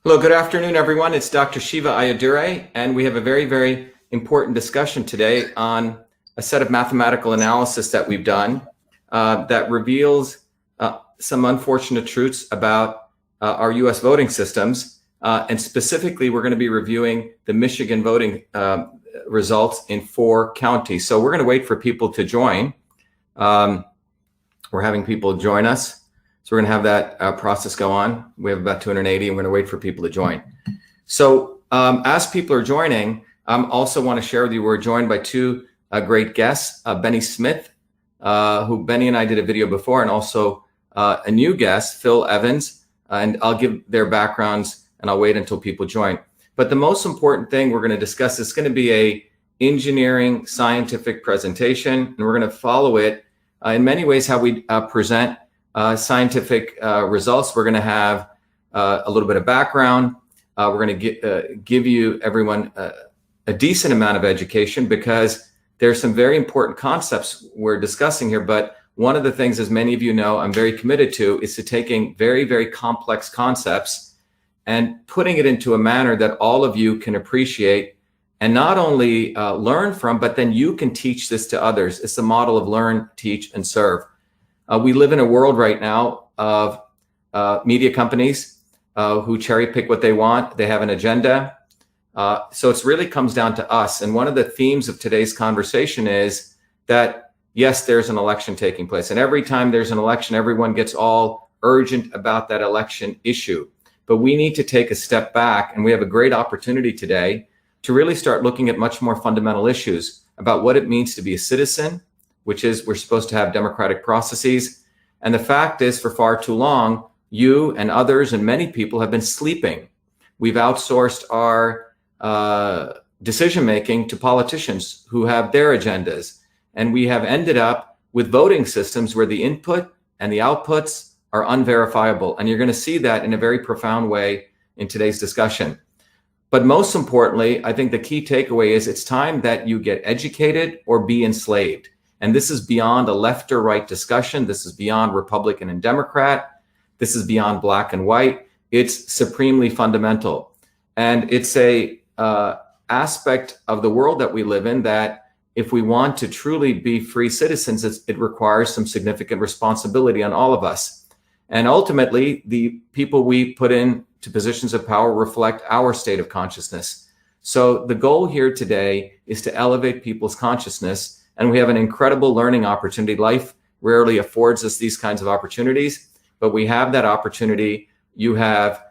Hello, good afternoon, everyone. It's Dr. Shiva Ayyadurai, and we have a very, very important discussion today on a set of mathematical analysis that we've done that reveals some unfortunate truths about our U.S. voting systems. And specifically, we're going to be reviewing the Michigan voting results in 4 counties. So we're going to wait for people to join. We're having people join us. So we're going to have that process go on. We have about 280, and we're going to wait for people to join. So as people are joining, I also want to share with you, we're joined by 2 great guests, Benny Smith, who Benny and I did a video before, and also a new guest, Phil Evans, and I'll give their backgrounds and I'll wait until people join. But the most important thing we're going to discuss is going to be a engineering scientific presentation, and we're going to follow it in many ways how we present scientific results. We're going to have a little bit of background. We're going to give you everyone a decent amount of education, because there's some very important concepts we're discussing here. But one of the things, as many of you know, I'm very committed to, is to taking very, very complex concepts and putting it into a manner that all of you can appreciate and not only learn from, but then you can teach this to others. It's a model of learn, teach, and serve. We live in a world right now of media companies who cherry pick what they want. They have an agenda. So it really comes down to us. And one of the themes of today's conversation is that, yes, there's an election taking place. And every time there's an election, everyone gets all urgent about that election issue. But we need to take a step back. And we have a great opportunity today to really start looking at much more fundamental issues about what it means to be a citizen, which is we're supposed to have democratic processes. And the fact is, for far too long, you and others and many people have been sleeping. We've outsourced our decision-making to politicians who have their agendas. And we have ended up with voting systems where the input and the outputs are unverifiable. And you're going to see that in a very profound way in today's discussion. But most importantly, I think the key takeaway is it's time that you get educated or be enslaved. And this is beyond a left or right discussion. This is beyond Republican and Democrat. This is beyond black and white. It's supremely fundamental. And it's a aspect of the world that we live in that if we want to truly be free citizens, it requires some significant responsibility on all of us. And ultimately, the people we put into positions of power reflect our state of consciousness. So the goal here today is to elevate people's consciousness. And we have an incredible learning opportunity. Life rarely affords us these kinds of opportunities, but we have that opportunity. You have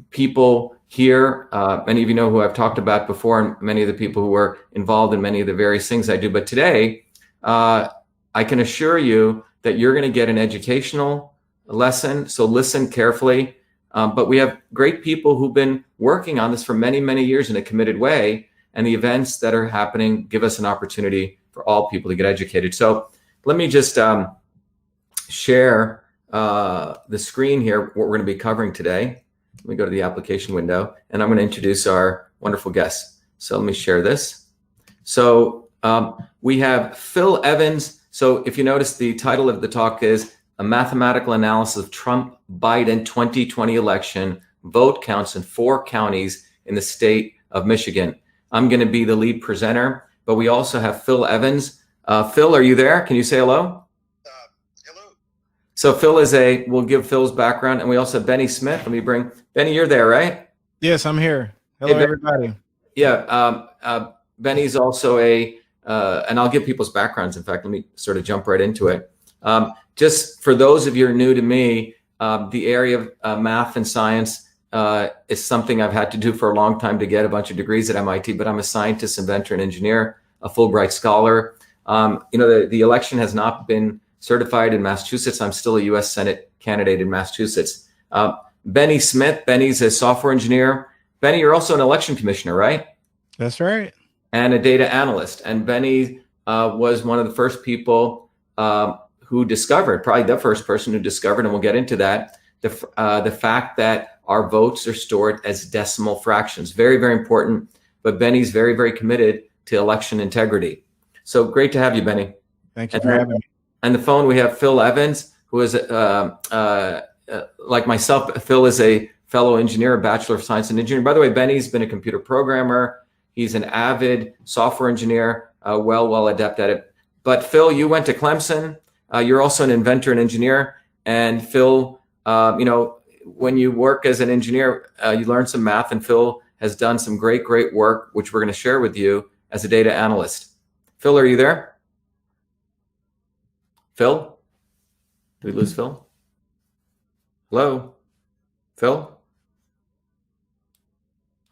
people here, many of you know who I've talked about before, and many of the people who are involved in many of the various things I do. But today, I can assure you that you're going to get an educational lesson. So listen carefully. But we have great people who've been working on this for many, many years in a committed way. And the events that are happening give us an opportunity for all people to get educated. So let me just share the screen here, what we're going to be covering today. Let me go to the application window, and I'm going to introduce our wonderful guests. So let me share this. So we have Phil Evans. So if you notice, the title of the talk is A Mathematical Analysis of Trump-Biden 2020 Election Vote Counts in 4 Counties in the state of Michigan. I'm going to be the lead presenter, but we also have Phil Evans. Phil, are you there? Can you say hello? Hello. So Phil we'll give Phil's background, and we also have Benny Smith. Let me bring, Benny, you're there, right? Yes, I'm here. Hello, hey, everybody. Yeah, Benny's also and I'll give people's backgrounds. In fact, let me sort of jump right into it. Just for those of you who are new to me, the area of math and science is something I've had to do for a long time to get a bunch of degrees at MIT, but I'm a scientist, inventor, and engineer, a Fulbright scholar. The election has not been certified in Massachusetts. I'm still a U.S. Senate candidate in Massachusetts. Benny Smith, Benny's a software engineer. Benny, you're also an election commissioner, right? That's right. And a data analyst. And Benny was one of the first people who discovered, probably the first person who discovered, and we'll get into that, the fact that our votes are stored as decimal fractions. Very, very important. But Benny's very, very committed to election integrity. So great to have you, Benny. Thank you for having me. On the phone, we have Phil Evans, who is, like myself, Phil is a fellow engineer, a Bachelor of Science in Engineering. By the way, Benny's been a computer programmer. He's an avid software engineer, well adept at it. But Phil, you went to Clemson. You're also an inventor and engineer. And Phil, when you work as an engineer, you learn some math, and Phil has done some great work, which we're going to share with you as a data analyst. Phil, are you there? Phil? Did we lose Phil? Hello? Phil?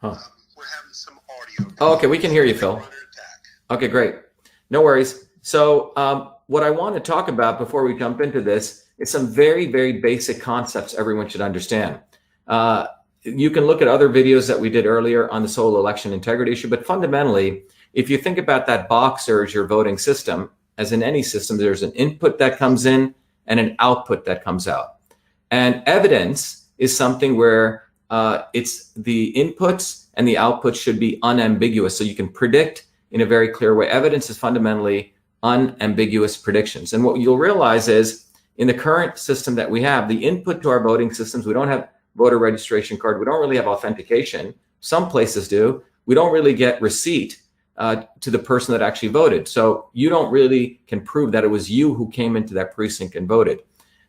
Huh. We're having some audio. Oh, okay, we can hear you, Phil. Okay, great. No worries. So what I want to talk about before we jump into this is some very basic concepts everyone should understand. You can look at other videos that we did earlier on this whole election integrity issue, but fundamentally, if you think about that box as your voting system, as in any system, there's an input that comes in and an output that comes out. And evidence is something where it's the inputs and the outputs should be unambiguous. So you can predict in a very clear way. Evidence is fundamentally unambiguous predictions. And what you'll realize is in the current system that we have, the input to our voting systems, we don't have voter registration card. We don't really have authentication. Some places do. We don't really get receipt to the person that actually voted. So you don't really can prove that it was you who came into that precinct and voted.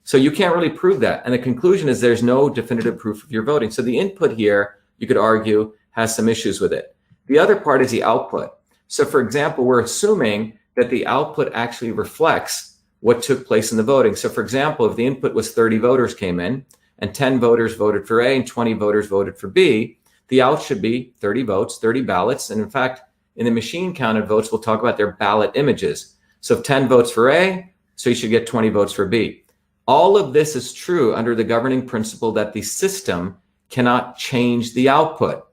So you can't really prove that. And the conclusion is there's no definitive proof of your voting. So the input here, you could argue, has some issues with it. The other part is the output. So for example, we're assuming that the output actually reflects what took place in the voting. So for example, if the input was 30 voters came in and 10 voters voted for A and 20 voters voted for B, the out should be 30 votes, 30 ballots. And in fact, in the machine counted votes, we'll talk about their ballot images. So if 10 votes for A, so you should get 20 votes for B. All of this is true under the governing principle that the system cannot change the output.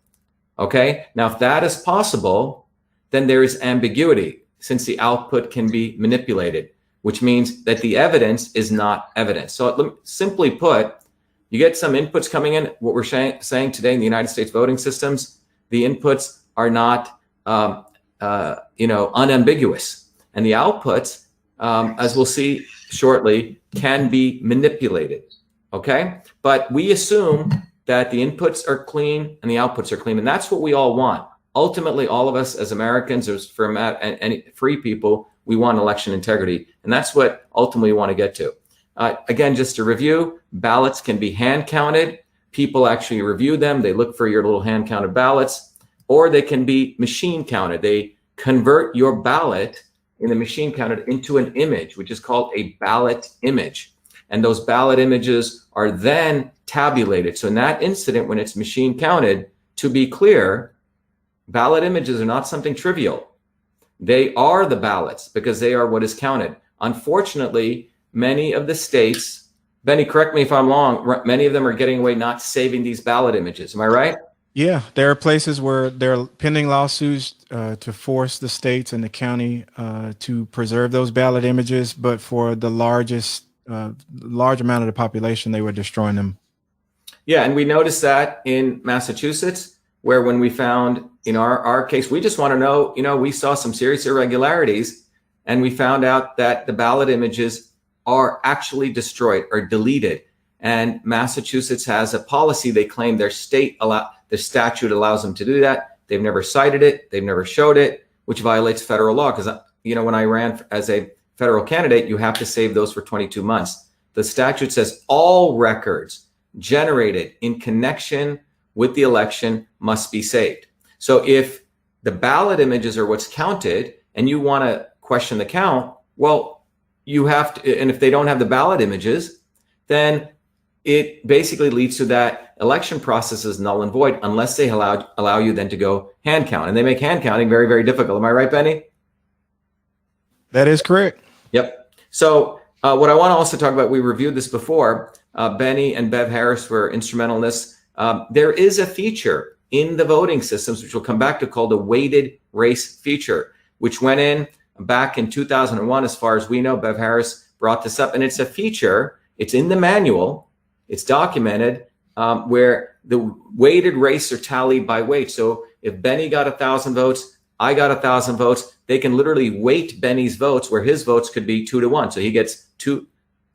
Okay, now if that is possible, then there is ambiguity since the output can be manipulated, which means that the evidence is not evidence. So simply put, you get some inputs coming in. What we're saying today in the United States voting systems, the inputs are not unambiguous, and the outputs, as we'll see shortly, can be manipulated. Okay, but we assume that the inputs are clean and the outputs are clean, and that's what we all want. Ultimately, all of us as Americans, as for any free people, we want election integrity, and that's what ultimately we want to get to. Again, just to review, ballots can be hand counted. People actually review them. They look for your little hand counted ballots, or they can be machine counted. They convert your ballot in the machine counted into an image, which is called a ballot image. And those ballot images are then tabulated. So in that incident, when it's machine counted, to be clear, ballot images are not something trivial. They are the ballots because they are what is counted. Unfortunately, many of the states, Benny, correct me if I'm wrong, many of them are getting away not saving these ballot images. Am I right? Yeah, there are places where there are pending lawsuits to force the states and the county to preserve those ballot images, but for the large amount of the population, they were destroying them. Yeah, and we noticed that in Massachusetts, where when we found in our case, we just want to know, we saw some serious irregularities, and we found out that the ballot images are actually destroyed or deleted. And Massachusetts has a policy. They claim their statute allows them to do that. They've never cited it. They've never showed it, which violates federal law. Because, when I ran as a federal candidate, you have to save those for 22 months. The statute says all records generated in connection with the election must be saved. So if the ballot images are what's counted and you want to question the count, well, you have to, and if they don't have the ballot images, then it basically leads to that election process is null and void unless they allow you then to go hand count. And they make hand counting very, very difficult. Am I right, Benny? That is correct. Yep. So what I want to also talk about, we reviewed this before. Benny and Bev Harris were instrumental in this. There is a feature in the voting systems, which we'll come back to, called the weighted race feature, which went in back in 2001. As far as we know, Bev Harris brought this up, and it's a feature. It's in the manual. It's documented where the weighted race are tallied by weight. So if Benny got 1,000 votes, I got 1,000 votes, they can literally weight Benny's votes where his votes could be 2 to 1. So he gets two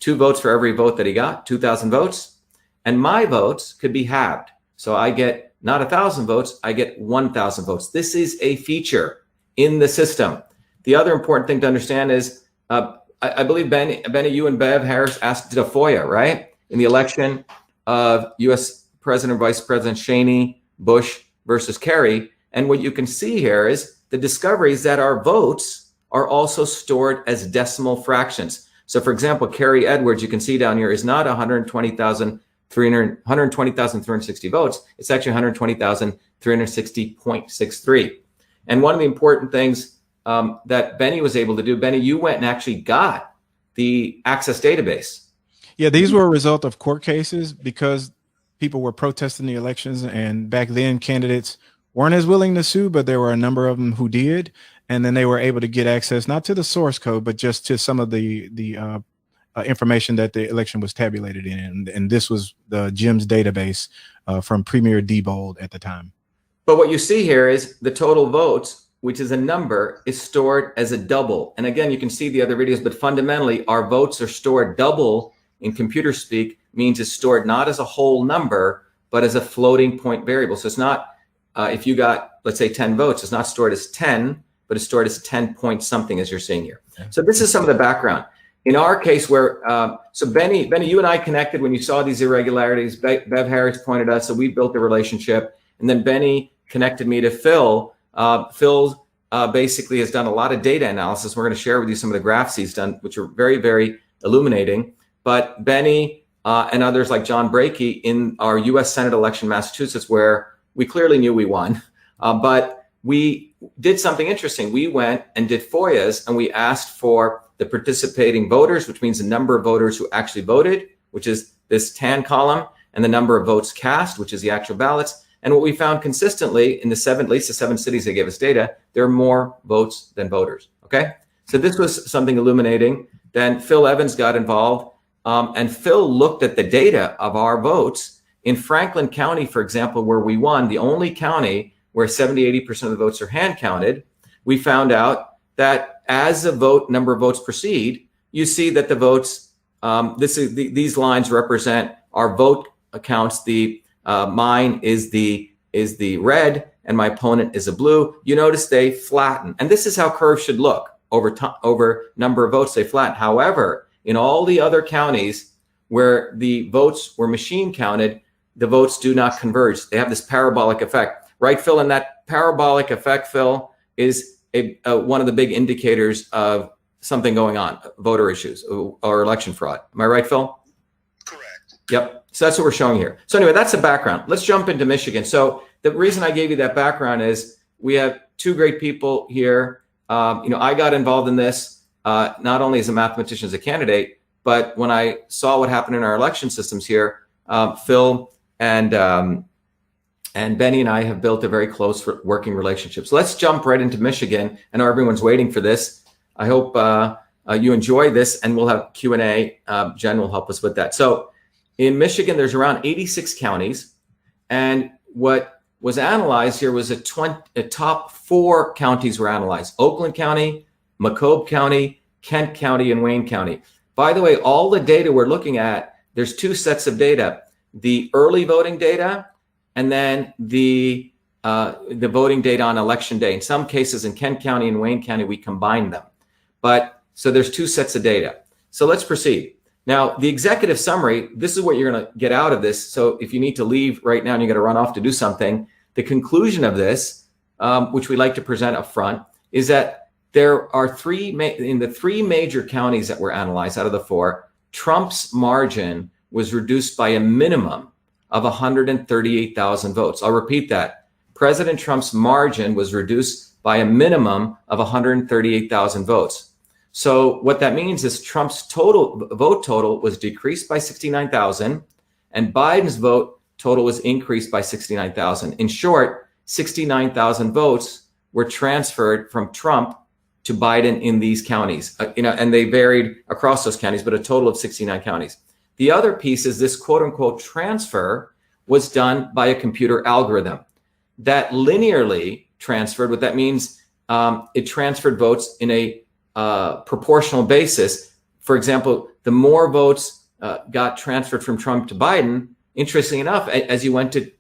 votes for every vote that he got, 2,000 votes. and my votes could be halved. So I get not 1,000 votes, I get 1,000 votes. This is a feature in the system. The other important thing to understand is, I believe Benny, you and Bev Harris did a FOIA, right? In the election of US President, Vice President Cheney, Bush versus Kerry. And what you can see here is the discovery is that our votes are also stored as decimal fractions. So for example, Kerry Edwards, you can see down here, is not 120,360 votes. It's actually 120,360.63. And one of the important things that Benny was able to do, Benny, you went and actually got the Access database. Yeah, these were a result of court cases because people were protesting the elections, and back then candidates weren't as willing to sue, but there were a number of them who did, and then they were able to get access not to the source code, but just to some of the information that the election was tabulated in, and this was the GIMS database from Premier Diebold at the time. But what you see here is the total votes, which is a number, is stored as a double. And again, you can see the other videos, but fundamentally our votes are stored double. In computer speak, means it's stored not as a whole number, but as a floating point variable. So it's not, if you got, let's say 10 votes, it's not stored as 10, but it's stored as 10 point something, as you're seeing here. Okay. So this is some of the background. In our case where, so Benny, you and I connected when you saw these irregularities. Bev Harris pointed us, so we built a relationship. And then Benny connected me to Phil. Phil basically has done a lot of data analysis. We're going to share with you some of the graphs he's done, which are very, very illuminating. But Benny and others like John Brakey in our U.S. Senate election in Massachusetts, where we clearly knew we won, but we did something interesting. We went and did FOIAs, and we asked for the participating voters, which means the number of voters who actually voted, which is this tan column, and the number of votes cast, which is the actual ballots. And what we found consistently in at least the 7 cities that gave us data, there are more votes than voters. Okay, so this was something illuminating. Then Phil Evans got involved. And Phil looked at the data of our votes in Franklin County, for example, where we won, the only county where 70–80% of the votes are hand counted. We found out that as the number of votes proceed, you see that the votes, these lines represent our vote accounts. Mine is the red and my opponent is a blue. You notice they flatten. And this is how curves should look over number of votes, they flatten. However, in all the other counties where the votes were machine counted, the votes do not converge. They have this parabolic effect. Right, Phil? And that parabolic effect, Phil, is one of the big indicators of something going on, voter issues or election fraud. Am I right, Phil? Correct. Yep. So that's what we're showing here. So anyway, that's the background. Let's jump into Michigan. So the reason I gave you that background is we have 2 great people here. I got involved in this. Not only as a mathematician, as a candidate, but when I saw what happened in our election systems here, Phil and Benny and I have built a very close working relationship. So let's jump right into Michigan. I know everyone's waiting for this. I hope you enjoy this, and we'll have Q&A. Jen will help us with that. So in Michigan, there's around 86 counties, and what was analyzed here was a top 4 counties were analyzed: Oakland County, Macomb County, Kent County, and Wayne County. By the way, all the data we're looking at, there's 2 sets of data: the early voting data, and then the voting data on election day. In some cases, in Kent County and Wayne County, we combine them. But so there's 2 sets of data. So let's proceed. Now, the executive summary, this is what you're going to get out of this. So if you need to leave right now and you got to run off to do something, the conclusion of this, which we like to present up front, is that there are 3 major counties that were analyzed out of the 4. Trump's margin was reduced by a minimum of 138,000 votes. I'll repeat that. President Trump's margin was reduced by a minimum of 138,000 votes. So what that means is Trump's vote total was decreased by 69,000, and Biden's vote total was increased by 69,000. In short, 69,000 votes were transferred from Trump to Biden in these counties, and they varied across those counties, but a total of 69 counties. The other piece is this quote unquote transfer was done by a computer algorithm that linearly transferred. What that means, it transferred votes in a proportional basis. For example, the more votes got transferred from Trump to Biden, interesting enough, as you went to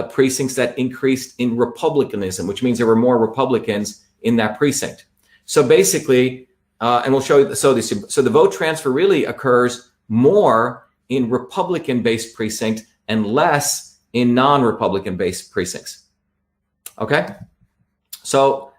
precincts that increased in Republicanism, which means there were more Republicans in that precinct. So basically, and we'll show you, so the vote transfer really occurs more in Republican-based precincts and less in non-Republican-based precincts. Okay? So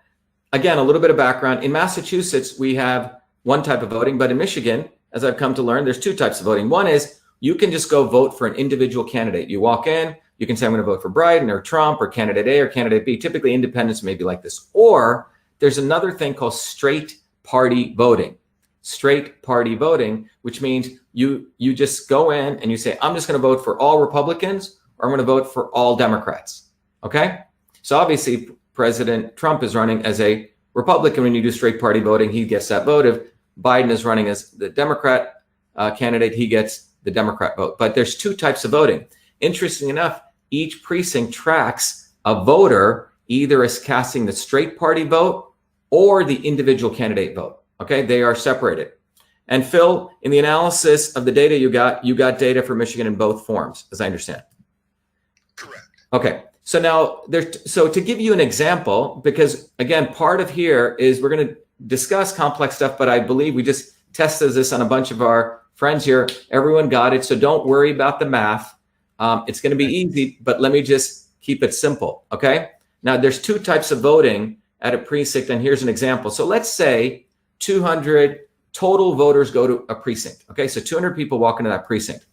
again, a little bit of background. In Massachusetts, we have one type of voting, but in Michigan, as I've come to learn, there's two types of voting. One is you can just go vote for an individual candidate. You walk in, you can say, I'm going to vote for Biden or Trump or candidate A or candidate B. Typically, independents may be like this. Or there's another thing called straight party voting. Straight party voting, which means you just go in and you say, I'm just going to vote for all Republicans or I'm going to vote for all Democrats. Okay? So obviously, President Trump is running as a Republican. When you do straight party voting, he gets that vote. If Biden is running as the Democrat candidate, he gets the Democrat vote. But there's two types of voting. Interesting enough, each precinct tracks a voter either as casting the straight party vote or the individual candidate vote. Okay, they are separated. And Phil, in the analysis of the data you got data for Michigan in both forms, as I understand. Correct. Okay, so now so to give you an example, because again, part of here is we're going to discuss complex stuff, but I believe we just tested this on a bunch of our friends here. Everyone got it, so don't worry about the math. It's going to be easy, but let me just keep it simple. Okay, now there's two types of voting at a precinct, and here's an example. So let's say 200 total voters go to a precinct. Okay, so 200 people walk into that precinct.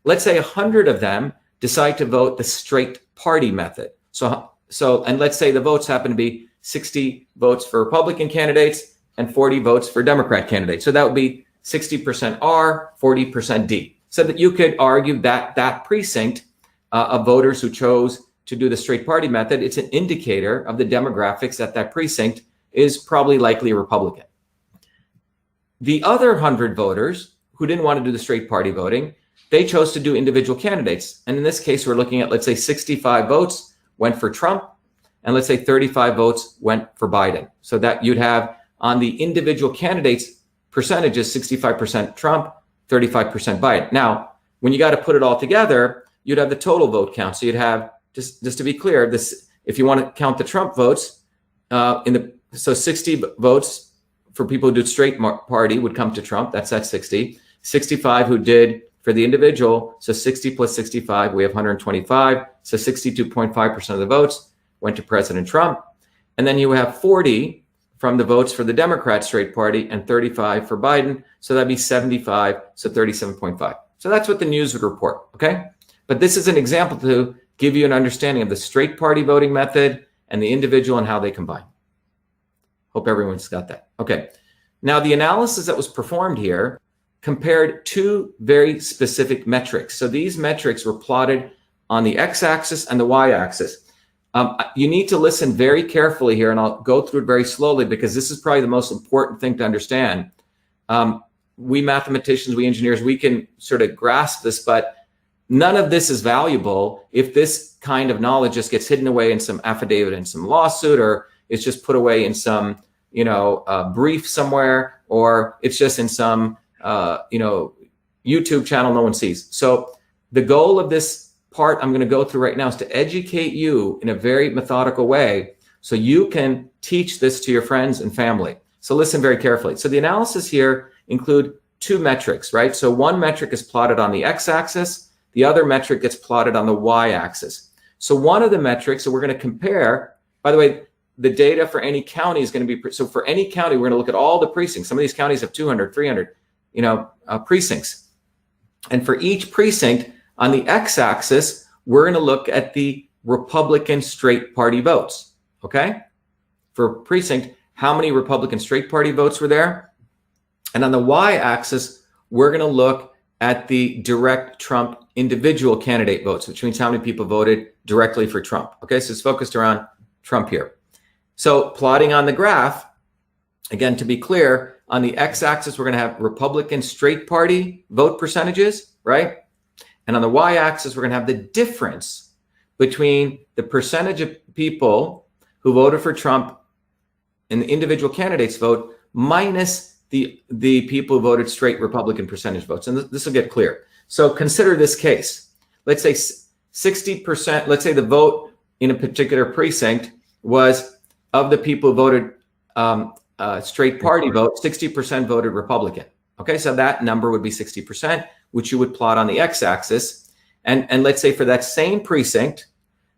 Let's say 100 of them decide to vote the straight party method. So and let's say the votes happen to be 60 votes for Republican candidates and 40 votes for Democrat candidates. So that would be 60% R, 40% D. So that you could argue that that precinct of voters who chose to do the straight party method, it's an indicator of the demographics that that precinct is probably likely a Republican. The other 100 voters who didn't want to do the straight party voting, they chose to do individual candidates. And in this case, we're looking at, let's say 65 votes went for Trump, and let's say 35 votes went for Biden. So that you'd have on the individual candidates percentages, 65% Trump, 35% Biden. Now, when you got to put it all together, you'd have the total vote count. So you'd have, just to be clear, this, if you want to count the Trump votes, so 60 votes for people who did straight party would come to Trump. That's at 60. 65 who did for the individual. So 60 plus 65, we have 125. So 62.5% of the votes went to President Trump. And then you have 40 from the votes for the Democrat straight party and 35 for Biden. So that'd be 75, so 37.5. So that's what the news would report, okay? But this is an example to give you an understanding of the straight party voting method and the individual and how they combine. Hope everyone's got that. Okay. Now, the analysis that was performed here compared two very specific metrics. So these metrics were plotted on the x-axis and the y-axis. You need to listen very carefully here, and I'll go through it very slowly because this is probably the most important thing to understand. We mathematicians, we engineers, we can sort of grasp this, but none of this is valuable if this kind of knowledge just gets hidden away in some affidavit in some lawsuit, or it's just put away in some, brief somewhere, or it's just in some, YouTube channel no one sees. So the goal of this part I'm going to go through right now is to educate you in a very methodical way so you can teach this to your friends and family. So listen very carefully. So the analysis here include two metrics, right? So one metric is plotted on the x-axis. The other metric gets plotted on the y-axis. So one of the metrics, so we're going to compare, by the way, the data for any county is going to be, so for any county, we're going to look at all the precincts. Some of these counties have 200, 300, precincts. And for each precinct on the x-axis, we're going to look at the Republican straight party votes, okay? For precinct, how many Republican straight party votes were there? And on the y-axis, we're going to look at the direct Trump individual candidate votes, which means how many people voted directly for Trump. Okay, so it's focused around Trump here. So plotting on the graph, again, to be clear, on the x-axis, we're going to have Republican straight party vote percentages, right? And on the y-axis, we're going to have the difference between the percentage of people who voted for Trump and the individual candidates vote minus the people who voted straight Republican percentage votes. And this will get clear. So consider this case. let's say 60%, let's say the vote in a particular precinct was of the people who voted straight party vote, 60% voted Republican. Okay, so that number would be 60%, which you would plot on the x-axis. And let's say for that same precinct,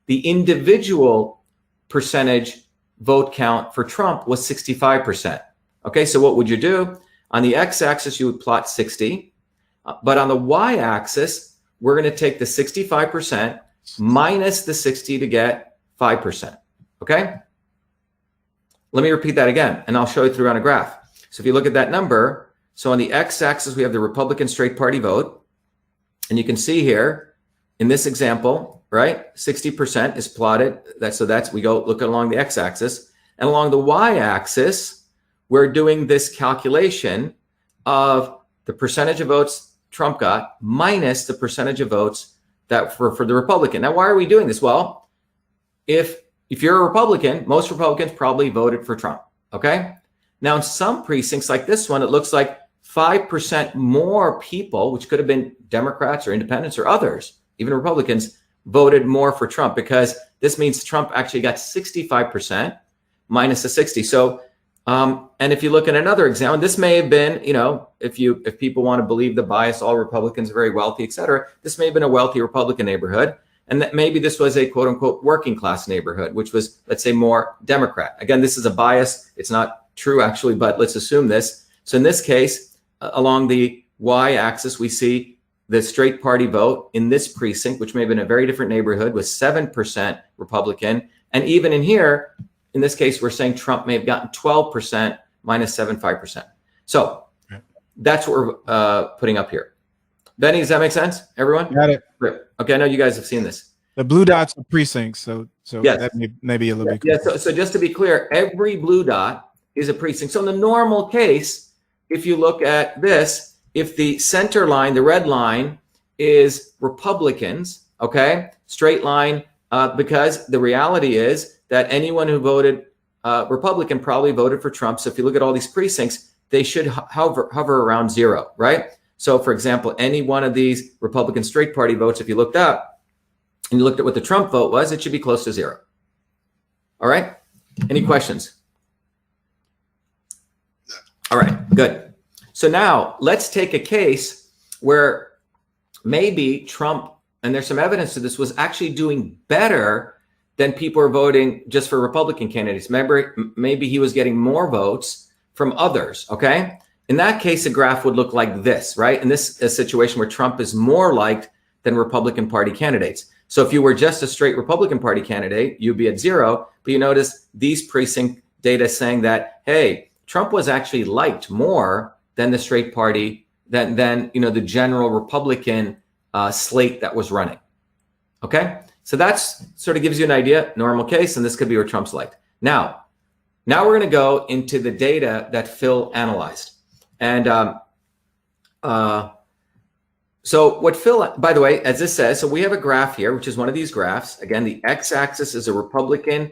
the individual percentage vote count for Trump was 65%. Okay, so what would you do? On the x-axis, you would plot 60. But on the y-axis, we're going to take the 65% minus the 60 to get 5%. Okay? Let me repeat that again, and I'll show you through on a graph. So if you look at that number, so on the x-axis, we have the Republican straight party vote. And you can see here, in this example, right, 60% is plotted. We go look along the x-axis. And along the y-axis, we're doing this calculation of the percentage of votes Trump got minus the percentage of votes that for the Republican. Now, why are we doing this? Well, if you're a Republican, most Republicans probably voted for Trump, okay? Now, in some precincts like this one, it looks like 5% more people, which could have been Democrats or independents or others, even Republicans, voted more for Trump, because this means Trump actually got 65% minus the 60. So, and if you look at another example, this may have been, if people want to believe the bias, all Republicans are very wealthy, et cetera, this may have been a wealthy Republican neighborhood. And that maybe this was a quote unquote working class neighborhood, which was, let's say, more Democrat. Again, this is a bias. It's not true actually, but let's assume this. So in this case, along the y-axis, we see the straight party vote in this precinct, which may have been a very different neighborhood, was 7% Republican. And even in here, in this case, we're saying Trump may have gotten 12% minus 5%. So that's what we're putting up here. Benny, does that make sense? Everyone? Got it. Okay, I know you guys have seen this. The blue dots are precincts, so yes. That may be a little bit. Yeah, so just to be clear, every blue dot is a precinct. So in the normal case, if you look at this, if the center line, the red line, is Republicans, okay, straight line, because the reality is that anyone who voted Republican probably voted for Trump. So if you look at all these precincts, they should hover around 0, right? So for example, any one of these Republican straight party votes, if you looked up and you looked at what the Trump vote was, it should be close to 0. All right? Any questions? All right, good. So now let's take a case where maybe Trump, and there's some evidence to this, was actually doing better than people are voting just for Republican candidates. Maybe he was getting more votes from others, okay? In that case, a graph would look like this, right? And this is a situation where Trump is more liked than Republican Party candidates. So if you were just a straight Republican Party candidate, you'd be at 0. But you notice these precinct data saying that, hey, Trump was actually liked more than the straight party, than the general Republican slate that was running. Okay, so that's sort of gives you an idea, normal case, and this could be where Trump's liked. Now we're going to go into the data that Phil analyzed. And so what Phil, by the way, as this says, so we have a graph here, which is one of these graphs. Again, the x-axis is a Republican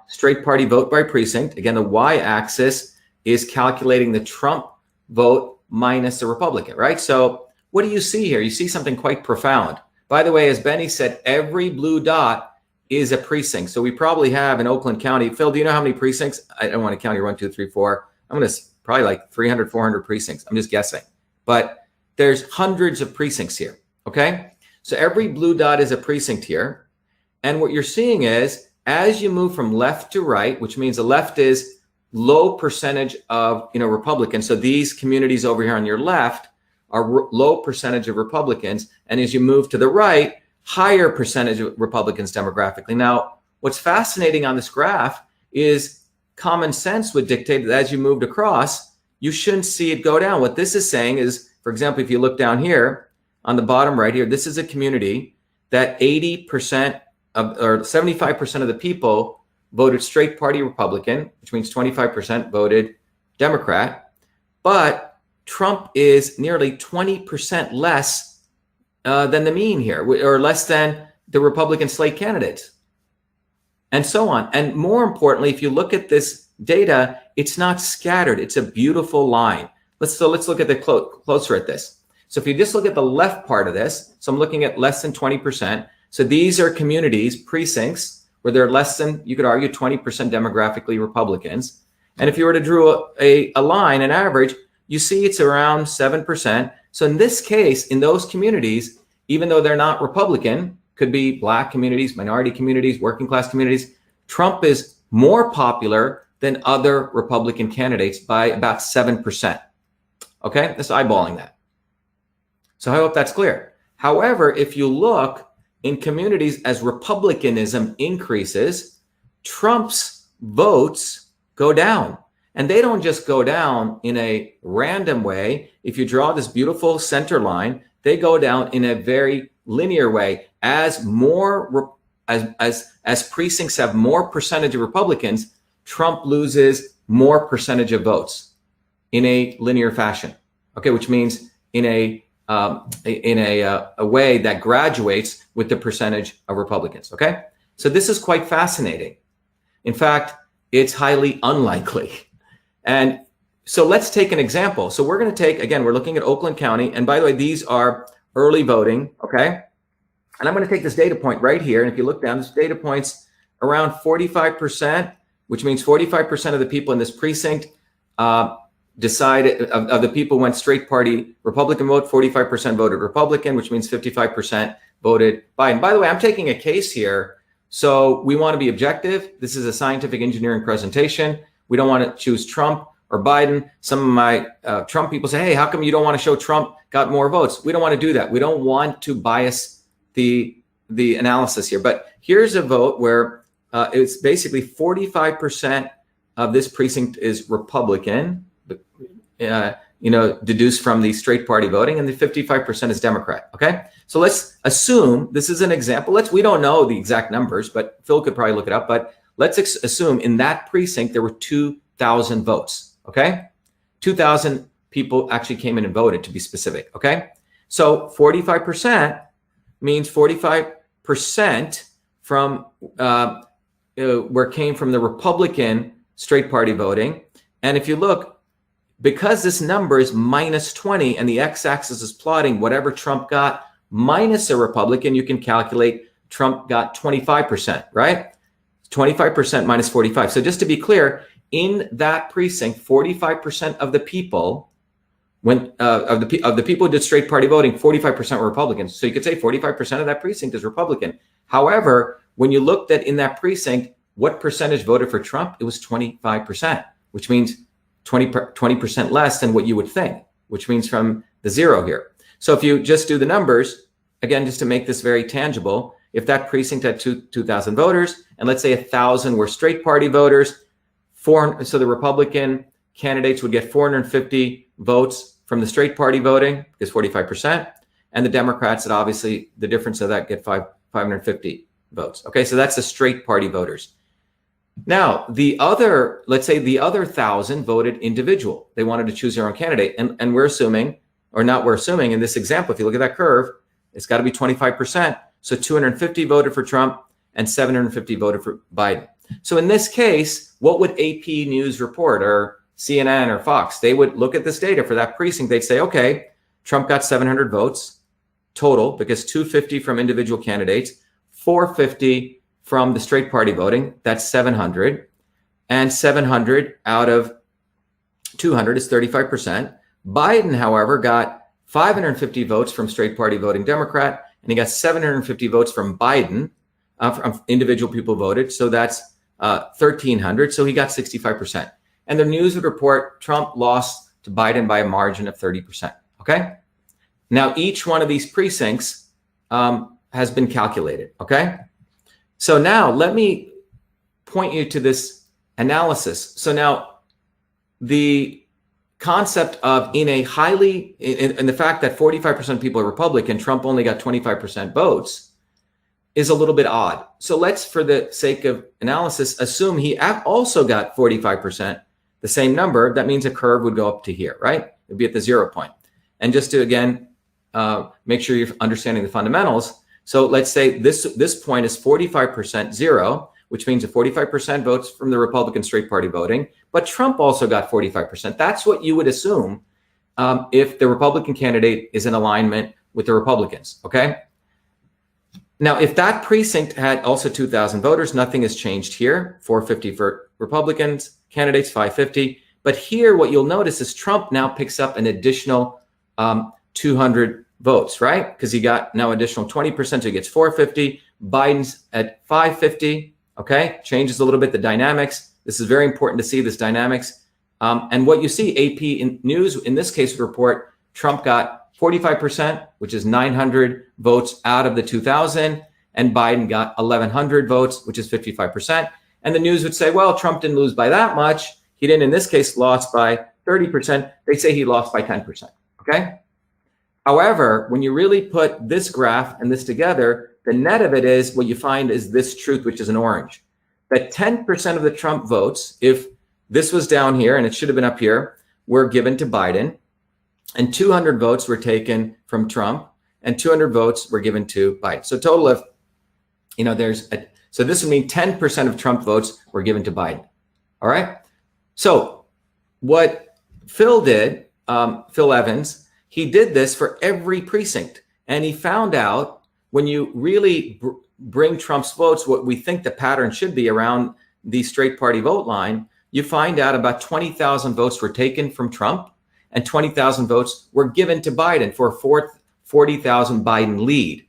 straight party vote by precinct. Again, the y-axis is calculating the Trump vote minus the Republican, right? So what do you see here? You see something quite profound. By the way, as Benny said, every blue dot is a precinct. So we probably have in Oakland County, Phil, do you know how many precincts? I don't want to count here, 1, 2, 3, 4. I'm going to probably like 300, 400 precincts. I'm just guessing. But there's hundreds of precincts here, okay? So every blue dot is a precinct here. And what you're seeing is, as you move from left to right, which means the left is low percentage of Republicans. So these communities over here on your left are low percentage of Republicans. And as you move to the right, higher percentage of Republicans demographically. Now, what's fascinating on this graph is common sense would dictate that as you moved across, you shouldn't see it go down. What this is saying is, for example, if you look down here on the bottom right here, this is a community that 80% or 75% of the people voted straight party Republican, which means 25% voted Democrat. But Trump is nearly 20% less than the mean here, or less than the Republican slate candidates, and so on. And more importantly, if you look at this data, it's not scattered. It's a beautiful line. Let's look at the closer at this. So if you just look at the left part of this, so I'm looking at less than 20%. So these are communities, precincts, where they're less than, you could argue, 20% demographically Republicans. And if you were to draw a line, an average, you see it's around 7%. So in this case, in those communities, even though they're not Republican, could be Black communities, minority communities, working class communities, Trump is more popular than other Republican candidates by about 7%. Okay, that's eyeballing that. So I hope that's clear. However, if you look in communities as Republicanism increases, Trump's votes go down. And they don't just go down in a random way. If you draw this beautiful center line, they go down in a very linear way. As more as precincts have more percentage of Republicans, Trump loses more percentage of votes in a linear fashion. Okay, which means in a way that graduates with the percentage of Republicans. Okay, so this is quite fascinating. In fact, it's highly unlikely. And so let's take an example. So we're going to take, again, we're looking at Oakland County. And by the way, these are early voting. Okay. And I'm going to take this data point right here. And if you look down, this data point's around 45%, which means 45% of the people in this precinct decided, of the people went straight party Republican vote, 45% voted Republican, which means 55% voted Biden. By the way, I'm taking a case here. So we want to be objective. This is a scientific engineering presentation. We don't want to choose Trump or Biden. Some of my Trump people say, hey, how come you don't want to show Trump got more votes? We don't want to do that. We don't want to bias the analysis here. But here's a vote where it's basically 45% of this precinct is Republican, deduced from the straight party voting, and the 55% is Democrat. Okay, so let's assume this is an example. We don't know the exact numbers, but Phil could probably look it up. But let's assume in that precinct there were 2,000 votes. Okay, 2,000 people actually came in and voted, to be specific. Okay, so 45% means 45% from where came from the Republican straight party voting. And if you look, because this number is minus 20 and the x-axis is plotting whatever Trump got minus a Republican, you can calculate Trump got 25%, right? 25% minus 45. So just to be clear, in that precinct, 45% of the people, of the people who did straight party voting, 45% were Republicans. So you could say 45% of that precinct is Republican. However, when you looked at in that precinct, what percentage voted for Trump? It was 25%, which means 20% less than what you would think, which means from the zero here. So if you just do the numbers, again, just to make this very tangible, if that precinct had 2,000 voters, and let's say 1,000 were straight party voters, so the Republican candidates would get 450 votes from the straight party voting, because 45%, and the Democrats, that obviously the difference of that, get 550 votes. Okay, so that's the straight party voters. Now, let's say the other 1,000 voted individual. They wanted to choose their own candidate. And we're assuming, or not we're assuming, in this example, if you look at that curve, it's got to be 25%. So 250 voted for Trump and 750 voted for Biden. So in this case, what would AP News report, or CNN or Fox? They would look at this data for that precinct. They'd say, okay, Trump got 700 votes total, because 250 from individual candidates, 450 from the straight party voting, that's 700. And 700 out of 200 is 35%. Biden, however, got 550 votes from straight party voting Democrat, and he got 750 votes from Biden, from individual people voted. So that's 1,300. So he got 65%. And the news would report Trump lost to Biden by a margin of 30%. Okay. Now, each one of these precincts has been calculated. Okay. So now let me point you to this analysis. So now the concept of in the fact that 45% of people are Republican, Trump only got 25% votes, is a little bit odd. So let's, for the sake of analysis, assume he also got 45%, the same number. That means a curve would go up to here, right? It'd be at the 0 point. And just to, again, make sure you're understanding the fundamentals. So let's say this point is 45% 0, which means that 45% votes from the Republican straight party voting, but Trump also got 45%. That's what you would assume if the Republican candidate is in alignment with the Republicans, okay? Now, if that precinct had also 2,000 voters, nothing has changed here. 450 for Republicans, candidates 550. But here, what you'll notice is Trump now picks up an additional 200 votes, right? Because he got now additional 20%, so he gets 450. Biden's at 550, okay? Changes a little bit the dynamics. This is very important to see this dynamics. And what you see, AP News, in this case, report, Trump got 45%, which is 900 votes out of the 2,000, and Biden got 1,100 votes, which is 55%. And the news would say, well, Trump didn't lose by that much. He didn't, in this case, lost by 30%. They say he lost by 10%, okay? However, when you really put this graph and this together, the net of it is what you find is this truth, which is an orange, that 10% of the Trump votes, if this was down here and it should have been up here, were given to Biden, and 200 votes were taken from Trump, and 200 votes were given to Biden. So total of, so this would mean 10% of Trump votes were given to Biden. All right. So what Phil did, Phil Evans, he did this for every precinct, and he found out when you really bring Trump's votes, what we think the pattern should be around the straight party vote line, you find out about 20,000 votes were taken from Trump, and 20,000 votes were given to Biden for a 40,000 Biden lead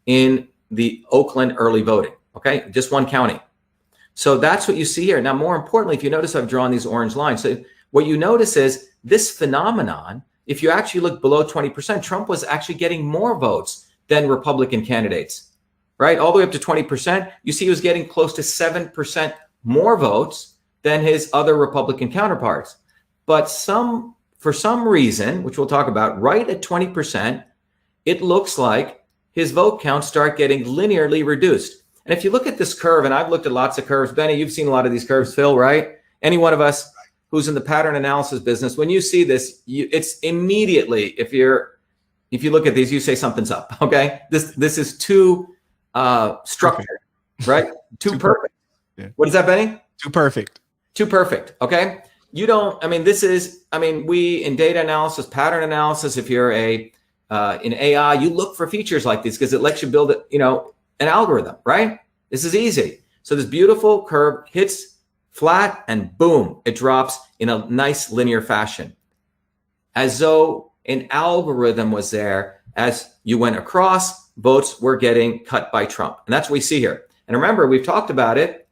in the Oakland early voting, okay? Just one county. So that's what you see here. Now, more importantly, if you notice, I've drawn these orange lines. So what you notice is this phenomenon, if you actually look below 20%, Trump was actually getting more votes than Republican candidates, right? All the way up to 20%, you see he was getting close to 7% more votes than his other Republican counterparts. But for some reason, which we'll talk about, right at 20%, it looks like his vote counts start getting linearly reduced. And if you look at this curve, and I've looked at lots of curves, Benny, you've seen a lot of these curves, Phil, right? Any one of us who's in the pattern analysis business, when you see this, it's immediately, if you look at these, you say something's up, okay? This is too structured, right? Too perfect. Yeah. What is that, Benny? Too perfect. Too perfect, okay? You don't, we in data analysis, pattern analysis, if you're in AI, you look for features like these because it lets you build an algorithm, right? This is easy. So this beautiful curve hits flat and boom, it drops in a nice linear fashion, as though an algorithm was there. As you went across, votes were getting cut by Trump. And that's what we see here. And remember, we've talked about it.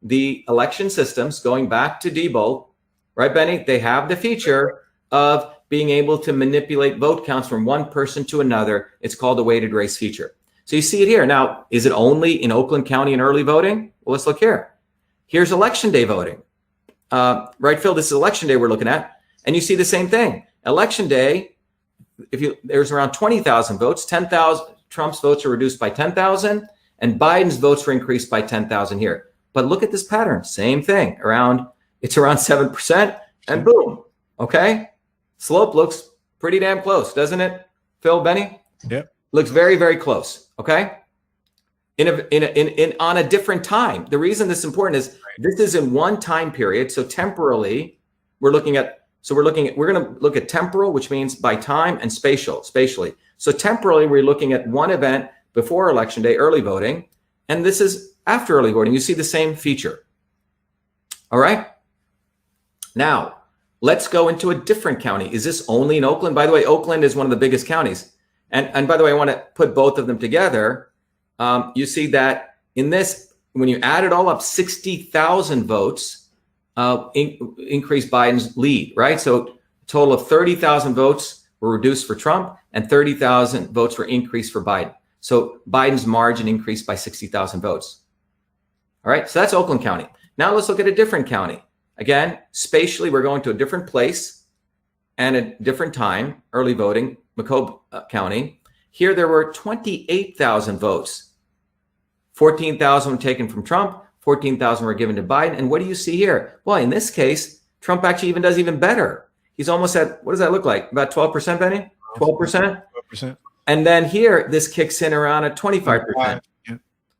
The election systems, going back to Diebold, right, Benny? They have the feature of being able to manipulate vote counts from one person to another. It's called the weighted race feature. So you see it here. Now, is it only in Oakland County in early voting? Well, let's look here. Here's election day voting. Right, Phil? This is election day we're looking at. And you see the same thing. Election day, there's around 20,000 votes. 10,000, Trump's votes are reduced by 10,000, and Biden's votes were increased by 10,000 here. But look at this pattern. Same thing. It's around 7%, and boom. Okay? Slope looks pretty damn close, doesn't it, Phil, Benny? Yep. Looks very, very close. Okay? On a different time. The reason this is important is this is in one time period. So temporally, we're going to look at temporal, which means by time, and spatially. So temporally, we're looking at one event before election day, early voting, and this is after early voting. You see the same feature. All right. Now, let's go into a different county. Is this only in Oakland? By the way, Oakland is one of the biggest counties. And by the way, I want to put both of them together. You see that in this, when you add it all up, 60,000 votes increased Biden's lead, right? So a total of 30,000 votes were reduced for Trump and 30,000 votes were increased for Biden. So Biden's margin increased by 60,000 votes. All right, so that's Oakland County. Now let's look at a different county. Again, spatially, we're going to a different place and a different time, early voting, Macomb County. Here, there were 28,000 votes. 14,000 were taken from Trump, 14,000 were given to Biden. And what do you see here? Well, in this case, Trump actually does even better. He's almost at, what does that look like? About 12%, Benny? 12%? 12%. And then here, this kicks in around at 25%. Yeah.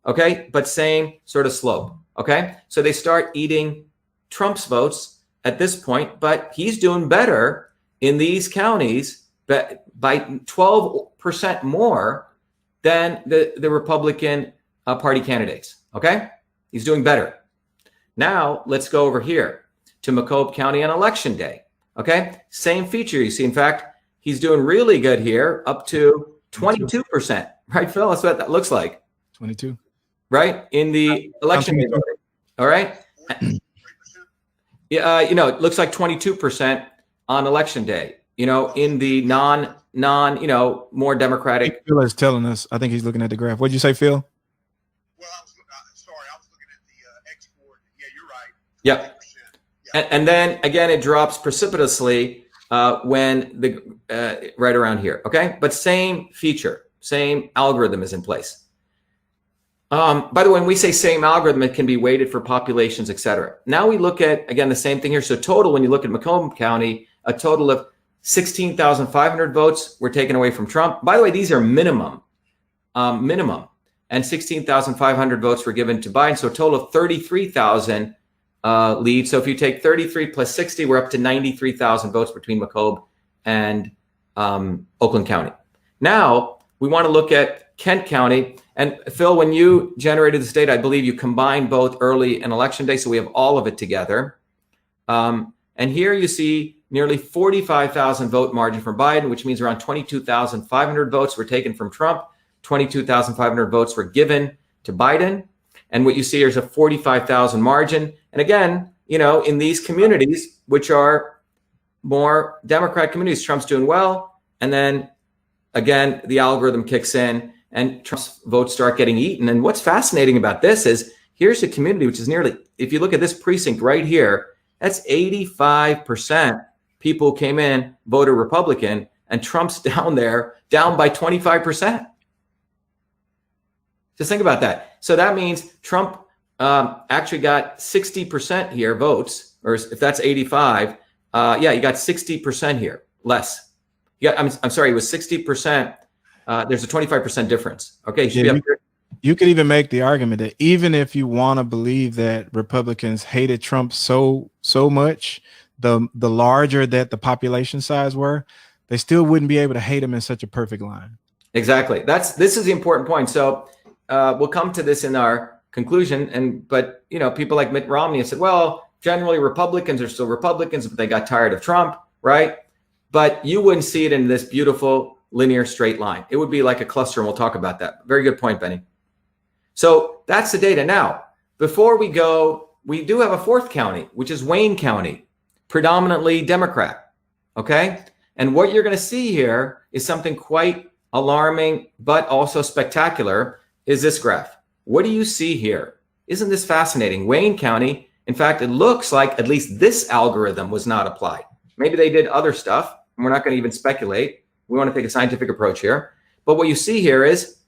Okay, but same sort of slope. Okay, so they start eating Trump's votes at this point, but he's doing better in these counties by 12% more than the Republican Party candidates. Okay, he's doing better. Now let's go over here to Macomb County on election day. Okay, same feature you see. In fact, he's doing really good here, up to 22%. Right, Phil? That's what that looks like. 22. Right, in the election day voting. All right. Yeah, it looks like 22% on election day. In the non, more democratic. Phil is telling us. I think he's looking at the graph. What'd you say, Phil? Well, I was looking at the export. Yeah, you're right. Yep. Yeah. And then again, it drops precipitously when right around here. Okay, but same feature, same algorithm is in place. By the way, when we say same algorithm, it can be weighted for populations, et cetera. Now we look at, again, the same thing here. So total, when you look at Macomb County, a total of 16,500 votes were taken away from Trump. By the way, these are minimum. And 16,500 votes were given to Biden. So a total of 33,000 leads. So if you take 33 plus 60, we're up to 93,000 votes between Macomb and Oakland County. Now we want to look at Kent County. And Phil, when you generated this data, I believe you combined both early and election day. So we have all of it together. And here you see nearly 45,000 vote margin for Biden, which means around 22,500 votes were taken from Trump. 22,500 votes were given to Biden. And what you see here is a 45,000 margin. And again, in these communities, which are more Democrat communities, Trump's doing well. And then again, the algorithm kicks in and Trump's votes start getting eaten. And what's fascinating about this is here's a community which is nearly, if you look at this precinct right here, that's 85% people who came in, voted Republican, and Trump's down by 25%. Just think about that. So that means Trump actually got 60% here votes, or if that's 85, you got 60% here, less. I'm sorry, it was 60%. There's a 25% difference. Okay, you could even make the argument that even if you want to believe that Republicans hated Trump so much, the larger that the population size were, they still wouldn't be able to hate him in such a perfect line. Exactly. This is the important point. So we'll come to this in our conclusion. But people like Mitt Romney have said, well, generally Republicans are still Republicans, but they got tired of Trump, right? But you wouldn't see it in this beautiful linear straight line. It would be like a cluster, and we'll talk about that. Very good point, Benny. So that's the data. Now, before we go, we do have a fourth county, which is Wayne County, predominantly Democrat. Okay. And what you're going to see here is something quite alarming, but also spectacular, is this graph. What do you see here? Isn't this fascinating? Wayne County, in fact, it looks like at least this algorithm was not applied. Maybe they did other stuff, and we're not going to even speculate. We want to take a scientific approach here. But what you see here is,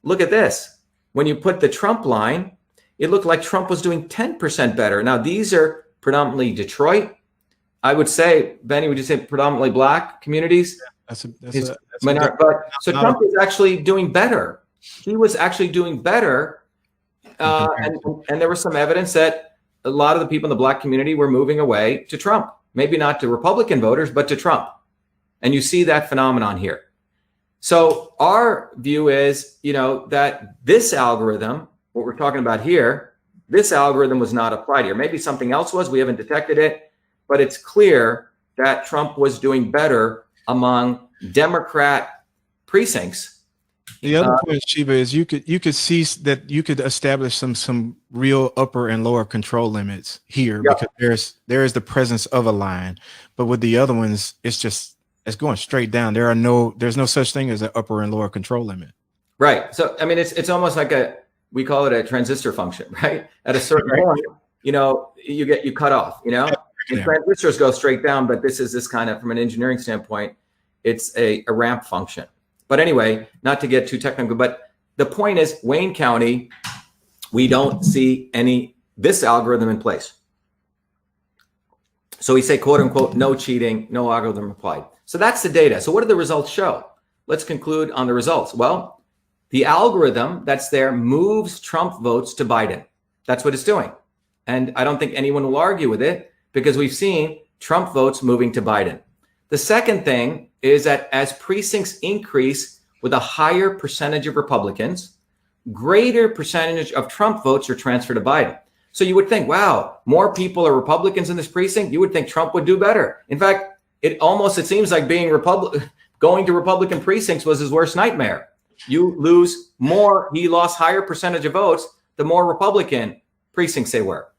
look at this. When you put the Trump line, it looked like Trump was doing 10% better. Now, these are predominantly Detroit. I would say, Benny, would you say predominantly Black communities? So Trump is actually doing better. He was actually doing better. And there was some evidence that a lot of the people in the Black community were moving away to Trump. Maybe not to Republican voters, but to Trump. And you see that phenomenon here. So our view is, that this algorithm, what we're talking about here, this algorithm was not applied here. Maybe something else was, we haven't detected it, but it's clear that Trump was doing better among Democrat precincts. The other point, Shiva, is you could see that you could establish some real upper and lower control limits here, because there is the presence of a line. But with the other ones, it's going straight down. There's no such thing as an upper and lower control limit. Right. So I mean, it's almost like we call it a transistor function, right? At a certain point, you cut off. And transistors go straight down, but this kind of, from an engineering standpoint, it's a ramp function. But anyway, not to get too technical, but the point is, Wayne County, we don't see this algorithm in place. So we say, quote unquote, no cheating, no algorithm applied. So that's the data. So what do the results show? Let's conclude on the results. Well, the algorithm that's there moves Trump votes to Biden. That's what it's doing. And I don't think anyone will argue with it, because we've seen Trump votes moving to Biden. The second thing is that as precincts increase with a higher percentage of Republicans, greater percentage of Trump votes are transferred to Biden. So you would think, wow, more people are Republicans in this precinct. You would think Trump would do better. In fact, it seems like going to Republican precincts was his worst nightmare. You lose more. He lost higher percentage of votes, the more Republican precincts they were.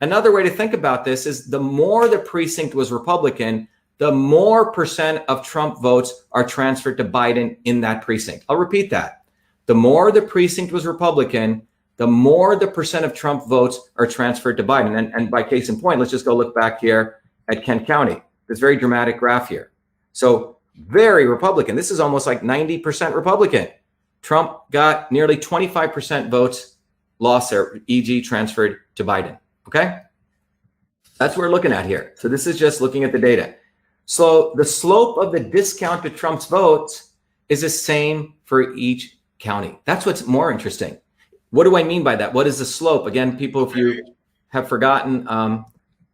Another way to think about this is the more the precinct was Republican, the more percent of Trump votes are transferred to Biden in that precinct. I'll repeat that. The more the precinct was Republican, the more the percent of Trump votes are transferred to Biden. And by case in point, let's just go look back here at Kent County. This very dramatic graph here. So very Republican. This is almost like 90% Republican. Trump got nearly 25% votes lost there, e.g. transferred to Biden. Okay? That's what we're looking at here. So this is just looking at the data. So the slope of the discount to Trump's votes is the same for each county. That's what's more interesting. What do I mean by that? What is the slope? Again, people, if you have forgotten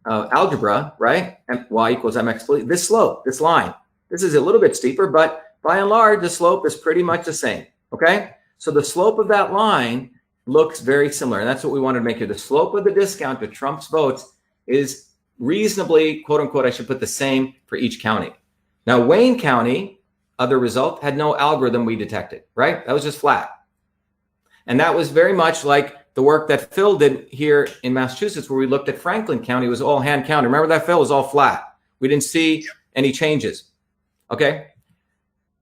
algebra, right? Y equals mx, this slope, this line, this is a little bit steeper, but by and large, the slope is pretty much the same. Okay? So the slope of that line looks very similar. And that's what we wanted to make here. The slope of the discount to Trump's votes is reasonably, quote unquote, I should put the same for each county. Now, Wayne County, other result, had no algorithm we detected, right? That was just flat. And that was very much like the work that Phil did here in Massachusetts, where we looked at Franklin County. It was all hand counted. Remember that, Phil? It was all flat. We didn't see any changes. Okay.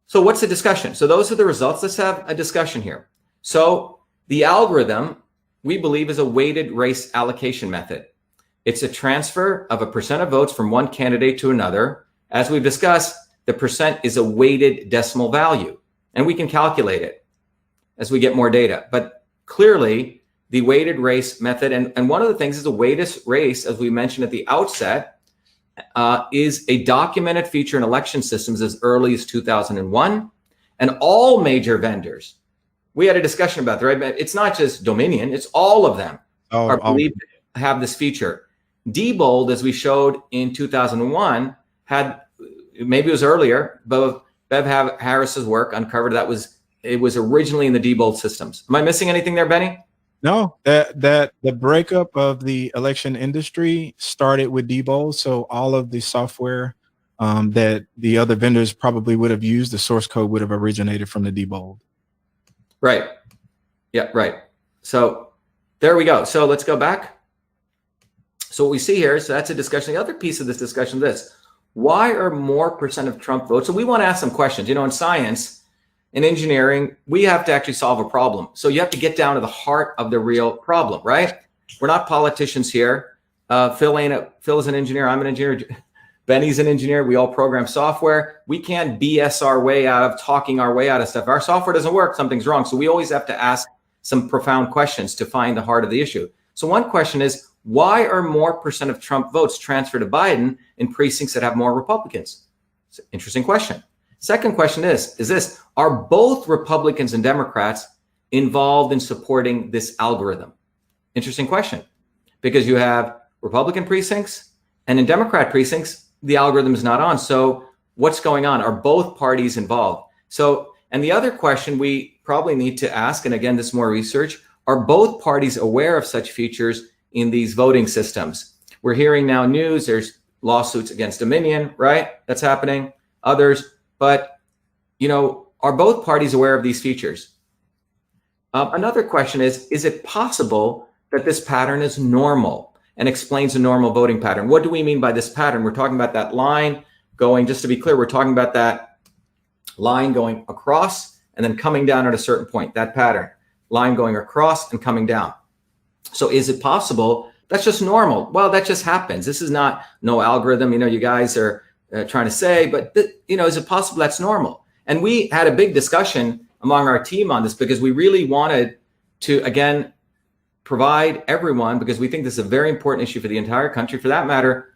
So what's the discussion? So those are the results. Let's have a discussion here. So the algorithm, we believe, is a weighted race allocation method. It's a transfer of a percent of votes from one candidate to another. As we've discussed, the percent is a weighted decimal value, and we can calculate it as we get more data. But clearly, the weighted race method, and one of the things is a weighted race, as we mentioned at the outset, is a documented feature in election systems as early as 2001. And all major vendors, we had a discussion about that, right? It's not just Dominion, it's all of them are believed to have this feature. Diebold, as we showed in 2001, had, maybe it was earlier, but Bev Harris's work uncovered it was originally in the Diebold systems. Am I missing anything there, Benny? No, that the breakup of the election industry started with Diebold. So all of the software that the other vendors probably would have used, the source code would have originated from the Diebold. Right. Yeah, right. So there we go. So let's go back. So what we see here, so that's a discussion. The other piece of this discussion is this: why are more percent of Trump votes? So we want to ask some questions. You know, in science, in engineering, we have to actually solve a problem. So you have to get down to the heart of the real problem, right? We're not politicians here. Phil is an engineer. I'm an engineer. Benny's an engineer. We all program software. We can't BS our way out of talking our way out of stuff. Our software doesn't work. Something's wrong. So we always have to ask some profound questions to find the heart of the issue. So one question is, why are more percent of Trump votes transferred to Biden in precincts that have more Republicans? It's an interesting question. Second question is this: are both Republicans and Democrats involved in supporting this algorithm? Interesting question, because you have Republican precincts and in Democrat precincts, the algorithm is not on. So what's going on? Are both parties involved? So, and the other question we probably need to ask, and again, this is more research, are both parties aware of such features in these voting systems? We're hearing now news, there's lawsuits against Dominion, right? That's happening, others. But, you know, are both parties aware of these features? Another question is it possible that this pattern is normal and explains a normal voting pattern? What do we mean by this pattern? We're talking about that line going, just to be clear, we're talking about that line going across and then coming down at a certain point, that pattern, line going across and coming down. So is it possible that's just normal? Well, that just happens. This is not no algorithm, you know, you guys are trying to say, but you know, is it possible that's normal? And we had a big discussion among our team on this because we really wanted to, again, provide everyone, because we think this is a very important issue for the entire country, for that matter,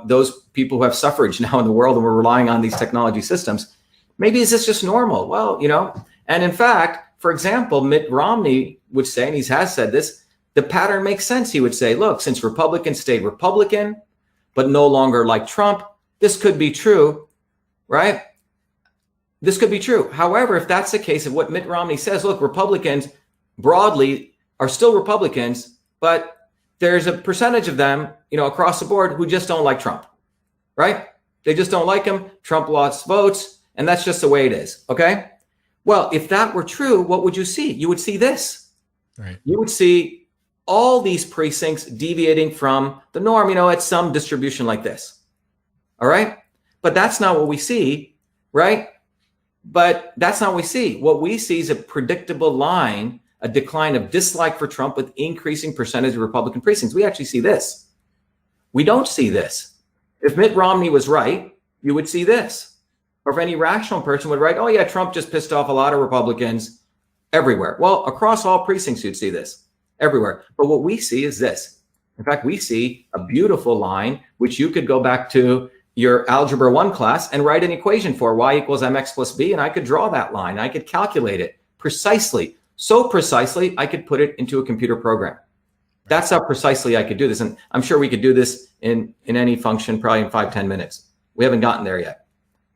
those people who have suffrage now in the world and we're relying on these technology systems. Maybe is this just normal? Well, you know, and in fact, for example, Mitt Romney would say, and he has said this, the pattern makes sense. He would say, look, since Republicans stayed Republican, but no longer like Trump, this could be true, right? This could be true. However, if that's the case of what Mitt Romney says, look, Republicans broadly are still Republicans, but there's a percentage of them, across the board who just don't like Trump, right? They just don't like him. Trump lost votes, and that's just the way it is, okay? Well, if that were true, what would you see? You would see this. Right. You would see all these precincts deviating from the norm, at some distribution like this, all right? But that's not what we see, right? But that's not what we see. What we see is a predictable line, a decline of dislike for Trump with increasing percentage of Republican precincts. We actually see this. We don't see this. If Mitt Romney was right, you would see this. Or if any rational person would write, oh yeah, Trump just pissed off a lot of Republicans everywhere. Well, across all precincts, you'd see this everywhere. But what we see is this. In fact, we see a beautiful line, which you could go back to your Algebra 1 class and write an equation for y equals mx plus b, and I could draw that line. I could calculate it precisely. So precisely, I could put it into a computer program. That's how precisely I could do this. And I'm sure we could do this in any function, probably in 5-10 minutes. We haven't gotten there yet.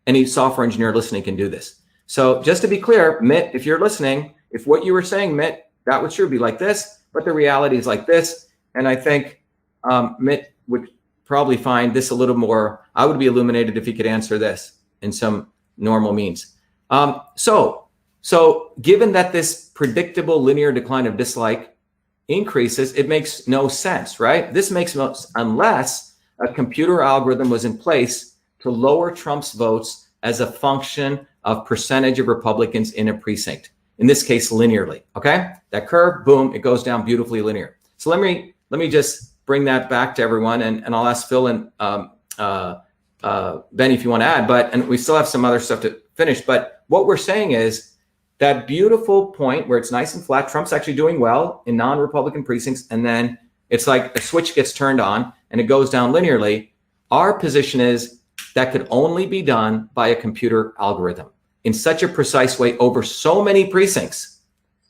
Any software engineer listening can do this. So just to be clear, Mitt, if you're listening, if what you were saying, Mitt, that would sure be like this, but the reality is like this. And I think Mitt would probably find this a little more, I would be illuminated if he could answer this in some normal means. So given that this predictable linear decline of dislike increases, it makes no sense, right? This makes no sense unless a computer algorithm was in place to lower Trump's votes as a function of percentage of Republicans in a precinct. In this case, linearly, okay? That curve, boom, it goes down beautifully linear. So let me just bring that back to everyone, and I'll ask Phil and Benny if you want to add, and we still have some other stuff to finish, but what we're saying is that beautiful point where it's nice and flat, Trump's actually doing well in non-Republican precincts, and then it's like a switch gets turned on and it goes down linearly. Our position is that could only be done by a computer algorithm in such a precise way over so many precincts,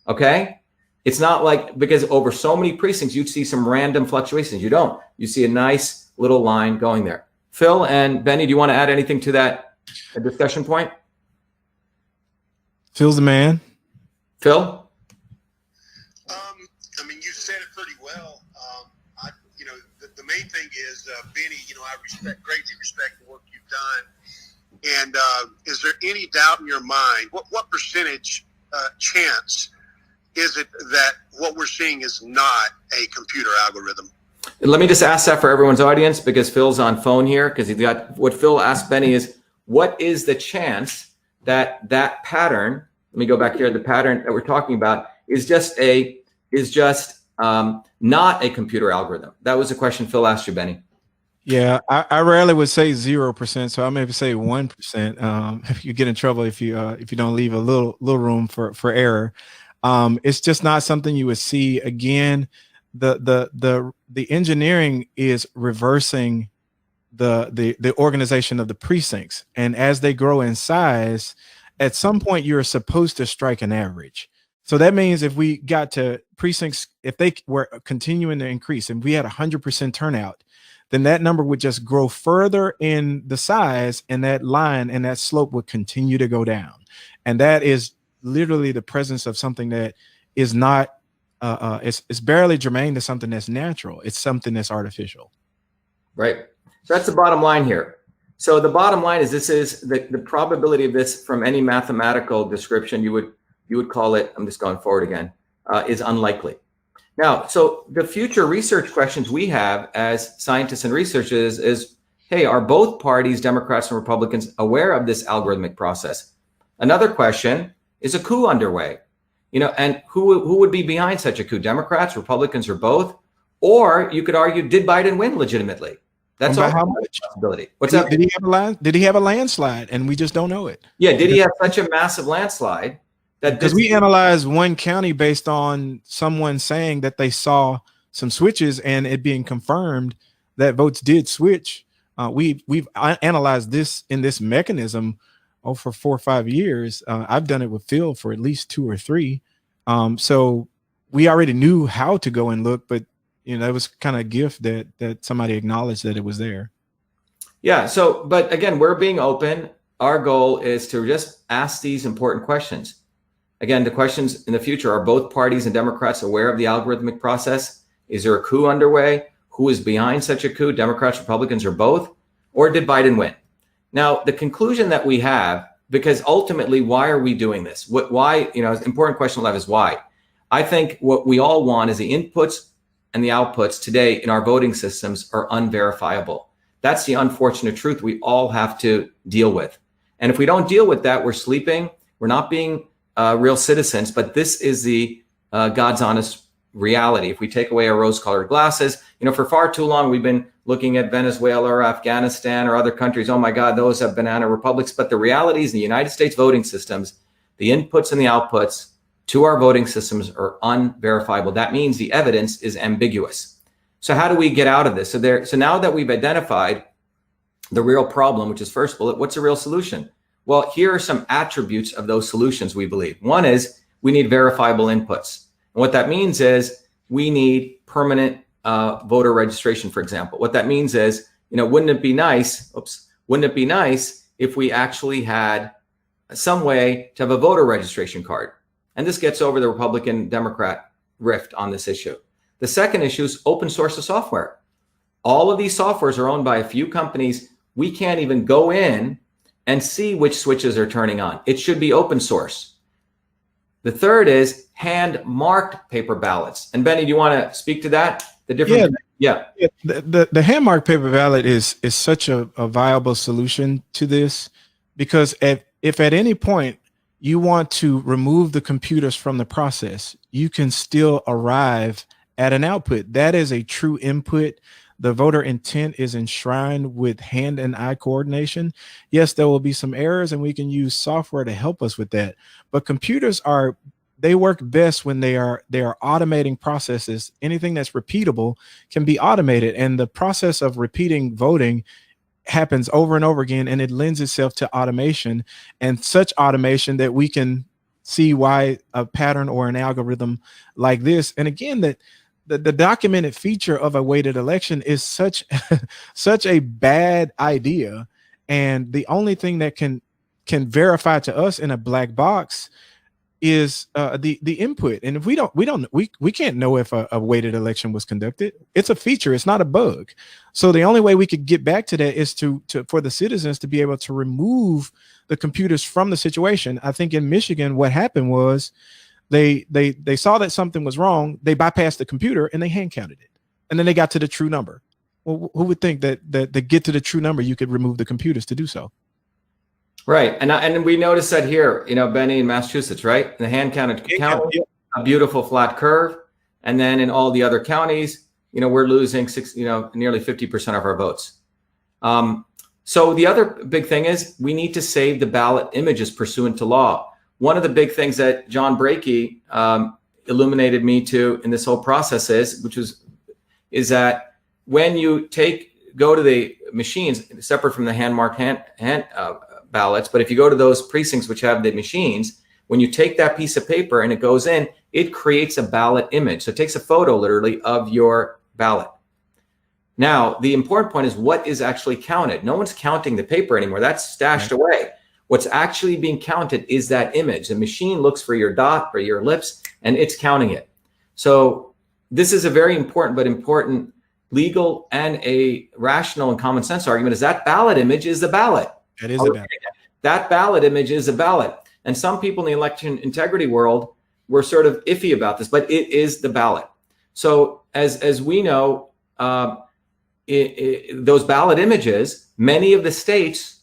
okay? It's not like, because over so many precincts, you'd see some random fluctuations. You don't. You see a nice little line going there. Phil and Benny, do you want to add anything to that discussion point? Phil's the man. Phil? I mean, you said it pretty well. The main thing is, Benny, I greatly respect the work you've done. And is there any doubt in your mind, what percentage chance is it that what we're seeing is not a computer algorithm? Let me just ask that for everyone's audience, because Phil's on phone here, because he's got, what Phil asked Benny is, what is the chance that pattern, let me go back here, the pattern that we're talking about is just not a computer algorithm? That was the question Phil asked you, Benny. Yeah, I rarely would say 0%, so I maybe say 1%. If you get in trouble if you don't leave a little room for error. It's just not something you would see. Again, the engineering is reversing the organization of the precincts, and as they grow in size, at some point you're supposed to strike an average. So that means if we got to precincts, if they were continuing to increase and we had 100% turnout, then that number would just grow further in the size, and that line and that slope would continue to go down. And that is literally the presence of something that is not, it's barely germane to something that's natural. It's something that's artificial. Right. So that's the bottom line here. So the bottom line is, this is the probability of this from any mathematical description, you would call it, I'm just going forward again, is unlikely. Now, so the future research questions we have as scientists and researchers is, hey, are both parties, Democrats and Republicans, aware of this algorithmic process? Another question, is a coup underway? And who would be behind such a coup? Democrats, Republicans, or both? Or you could argue, did Biden win legitimately? That's all. How much possibility? What's up? Did he have a landslide and we just don't know it? Yeah, did he have such a massive landslide? Because we analyzed one county based on someone saying that they saw some switches and it being confirmed that votes did switch. We've analyzed this in this mechanism for 4 or 5 years. I've done it with Phil for at least 2 or 3. So we already knew how to go and look, but it was kind of a gift that somebody acknowledged that it was there. Yeah. So, but again, we're being open. Our goal is to just ask these important questions. Again, the questions in the future, are both parties and Democrats aware of the algorithmic process? Is there a coup underway? Who is behind such a coup? Democrats, Republicans, or both? Or did Biden win? Now, the conclusion that we have, because ultimately, why are we doing this? Why, important question left is why. I think what we all want is the inputs and the outputs today in our voting systems are unverifiable. That's the unfortunate truth we all have to deal with. And if we don't deal with that, we're sleeping. We're not being real citizens, but this is the God's honest reality. If we take away our rose-colored glasses, for far too long, we've been looking at Venezuela or Afghanistan or other countries. Oh my God, those have banana republics. But the reality is the United States voting systems, the inputs and the outputs to our voting systems are unverifiable. That means the evidence is ambiguous. So how do we get out of this? So now that we've identified the real problem, which is first bullet, what's the real solution? Well, here are some attributes of those solutions, we believe. One is we need verifiable inputs. And what that means is we need permanent voter registration, for example. What that means is, wouldn't it be nice if we actually had some way to have a voter registration card? And this gets over the Republican-Democrat rift on this issue. The second issue is open source of software. All of these softwares are owned by a few companies. We can't even go in and see which switches are turning on. It should be open source. The third is hand-marked paper ballots. And Benny, do you want to speak to that? The difference? Yeah. The hand-marked paper ballot is such a viable solution to this, because if at any point you want to remove the computers from the process, you can still arrive at an output. That is a true input. The voter intent is enshrined with hand and eye coordination. Yes, there will be some errors and we can use software to help us with that. But computers they work best when they are automating processes. Anything that's repeatable can be automated. And the process of repeating voting happens over and over again, and it lends itself to automation, and such automation that we can see why a pattern or an algorithm like this. And again, that the documented feature of a weighted election is such a bad idea. And the only thing that can verify to us in a black box is the input. And if we can't know if a weighted election was conducted. It's a feature, it's not a bug. So the only way we could get back to that is for the citizens to be able to remove the computers from the situation. I think in Michigan, what happened was they saw that something was wrong. They bypassed the computer and they hand counted it. And then they got to the true number. Well, who would think that to get to the true number, you could remove the computers to do so? Right. And we noticed that here, Benny, in Massachusetts, right? The hand counted county, a beautiful flat curve. And then in all the other counties, we're losing nearly 50% of our votes. So the other big thing is we need to save the ballot images pursuant to law. One of the big things that John Brakey illuminated me to in this whole process is that when you go to the machines separate from the hand-marked ballots, but if you go to those precincts which have the machines, when you take that piece of paper and it goes in, it creates a ballot image. So it takes a photo literally of your ballot. Now, the important point is what is actually counted. No one's counting the paper anymore. That's stashed away. What's actually being counted is that image. The machine looks for your dot or your lips, and it's counting it. So this is a very important legal and a rational and common sense argument is that ballot image is the ballot. That is a ballot. That ballot image is a ballot. And some people in the election integrity world were sort of iffy about this, but it is the ballot. So as we know, those ballot images, many of the states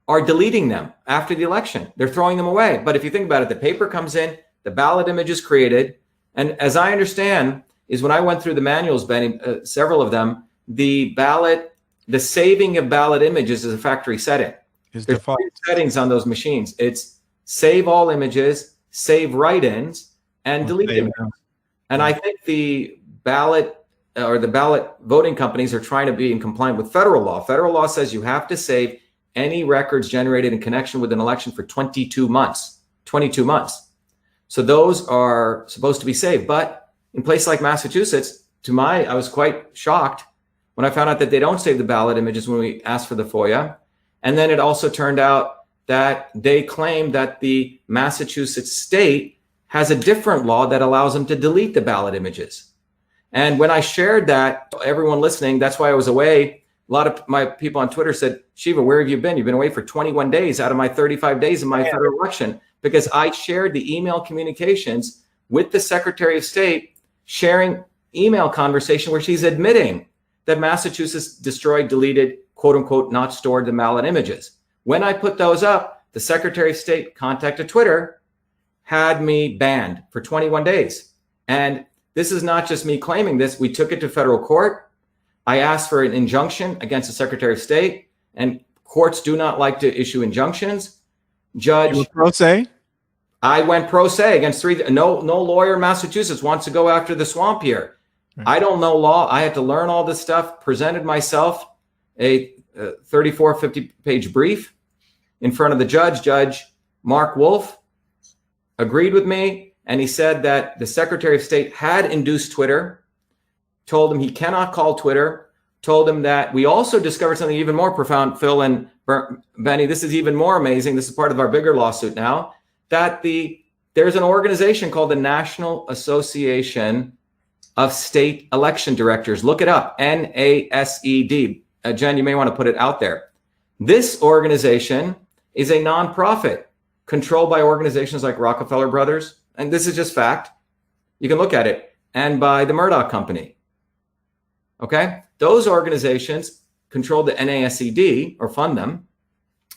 are deleting them after the election. They're throwing them away. But if you think about it, the paper comes in, the ballot image is created. And as I understand, is when I went through the manuals, Benny, several of them, the saving of ballot images is a factory setting. There's default settings on those machines. It's save all images, save write-ins, and delete them. And I think the ballot voting companies are trying to be in compliance with federal law. Federal law says you have to save any records generated in connection with an election for 22 months. 22 months. So those are supposed to be saved. But in places like Massachusetts, I was quite shocked. when I found out that they don't save the ballot images when we asked for the FOIA. And then it also turned out that they claim that the Massachusetts state has a different law that allows them to delete the ballot images. And when I shared that, everyone listening, that's why I was away. A lot of my people on Twitter said, Shiva, where have you been? You've been away for 21 days out of my 35 days in my federal election, because I shared the email communications with the Secretary of State, sharing email conversation where she's admitting that Massachusetts destroyed, deleted, quote unquote, not stored the ballot images. When I put those up, the Secretary of State contacted Twitter, had me banned for 21 days. And this is not just me claiming this. We took it to federal court. I asked for an injunction against the Secretary of State, and courts do not like to issue injunctions. Judge, You pro se? I went pro se against three. No lawyer in Massachusetts wants to go after the swamp here. Right. I don't know law. I had to learn all this stuff. Presented myself a 34, 50-page brief in front of the judge. Judge Mark Wolf agreed with me, and he said that the Secretary of State had induced Twitter, told him he cannot call Twitter, told him that we also discovered something even more profound, Phil and Benny. This is even more amazing. This is part of our bigger lawsuit now, that there's an organization called the National Association of State Election Directors. Look it up, NASED. Jen, you may want to put it out there. This organization is a nonprofit controlled by organizations like Rockefeller Brothers, and this is just fact. You can look at it, and by the Murdoch Company. Okay? Those organizations control the NASED or fund them,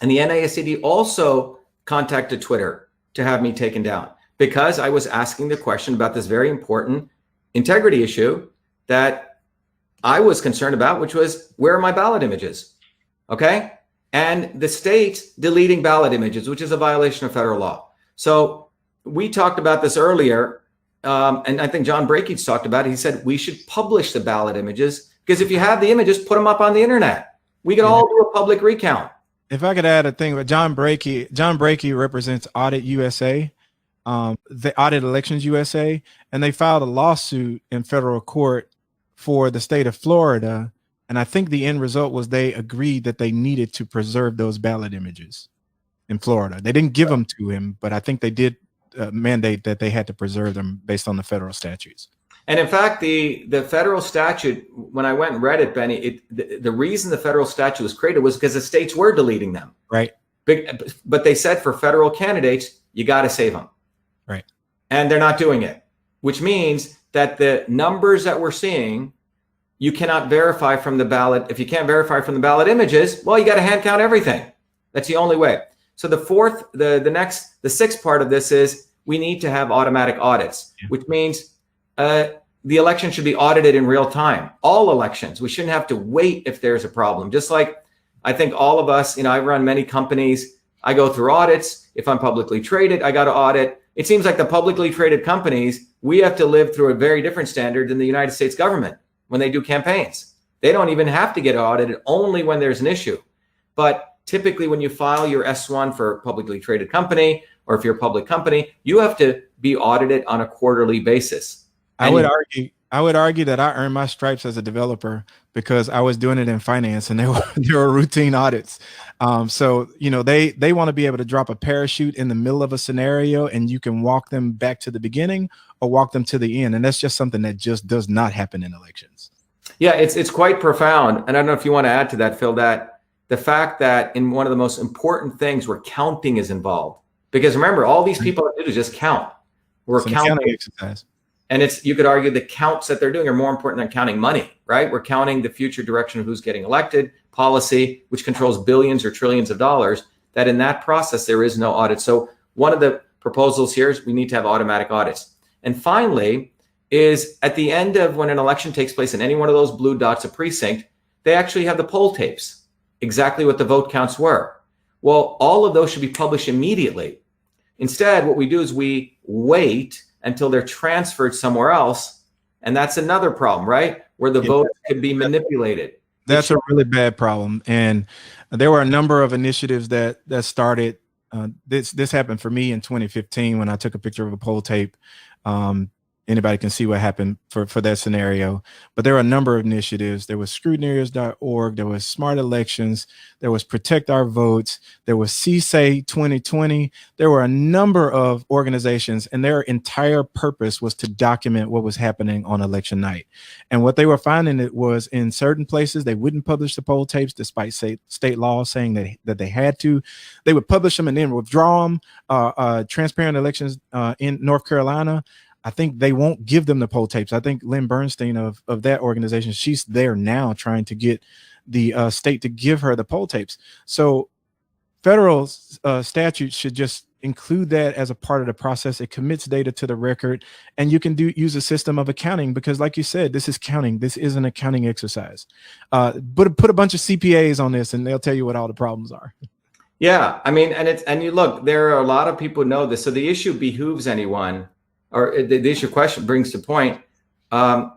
and the NASED also contacted Twitter to have me taken down because I was asking the question about this very important integrity issue that I was concerned about, which was, where are my ballot images? Okay? And the state deleting ballot images, which is a violation of federal law. So we talked about this earlier, and I think John Brakey talked about it. He said we should publish the ballot images, because if you have the images, put them up on the internet. We could all do a public recount. If I could add a thing, but John Brakey represents Audit USA, the Audit Elections USA, and they filed a lawsuit in federal court for the state of Florida. And I think the end result was they agreed that they needed to preserve those ballot images in Florida. They didn't give them to him, but I think they did mandate that they had to preserve them based on the federal statutes. And in fact, the federal statute, when I went and read it, Benny, the reason the federal statute was created was because the states were deleting them. Right. But they said for federal candidates, you got to save them. Right. And they're not doing it, which means that the numbers that we're seeing, you cannot verify from the ballot. If you can't verify from the ballot images, well, you got to hand count everything. That's the only way. So the sixth part of this is we need to have automatic audits, which means the election should be audited in real time. All elections, we shouldn't have to wait if there's a problem. Just like I think all of us, I run many companies. I go through audits. If I'm publicly traded, I got to audit. It seems like the publicly traded companies, we have to live through a very different standard than the United States government when they do campaigns. They don't even have to get audited, only when there's an issue. But typically when you file your S1 for a publicly traded company, or if you're a public company, you have to be audited on a quarterly basis. I would argue that I earned my stripes as a developer because I was doing it in finance, and they were routine audits. So they want to be able to drop a parachute in the middle of a scenario, and you can walk them back to the beginning or walk them to the end, and that's just something that just does not happen in elections. Yeah, it's quite profound, and I don't know if you want to add to that, Phil. That the fact that in one of the most important things where counting is involved, because remember, all these people do is just count. We're counting exercise. And you could argue the counts that they're doing are more important than counting money, right? We're counting the future direction of who's getting elected, policy, which controls billions or trillions of dollars, that in that process, there is no audit. So one of the proposals here is we need to have automatic audits. And finally, is at the end of when an election takes place in any one of those blue dots, a precinct, they actually have the poll tapes, exactly what the vote counts were. Well, all of those should be published immediately. Instead, what we do is we wait until they're transferred somewhere else. And that's another problem, right? Where the vote could be manipulated. That's a really bad problem. And there were a number of initiatives that started. This happened for me in 2015 when I took a picture of a poll tape. anybody can see what happened for that scenario. But there are a number of initiatives. There was scrutineers.org, there was Smart Elections, there was Protect Our Votes, there was CSAY 2020. There were a number of organizations, and their entire purpose was to document what was happening on election night. And what they were finding, it was in certain places they wouldn't publish the poll tapes despite state laws saying that they had to. They would publish them and then withdraw them. Transparent Elections in North Carolina, I think they won't give them the poll tapes. I think Lynn Bernstein of that organization, she's there now trying to get the state to give her the poll tapes. So federal statutes should just include that as a part of the process. It commits data to the record, and you can use a system of accounting, because like you said, this is counting. This is an accounting exercise. Put a bunch of CPAs on this and they'll tell you what all the problems are. Yeah, I mean, and you look, there are a lot of people who know this. So the issue behooves anyone, or the issue question brings to point so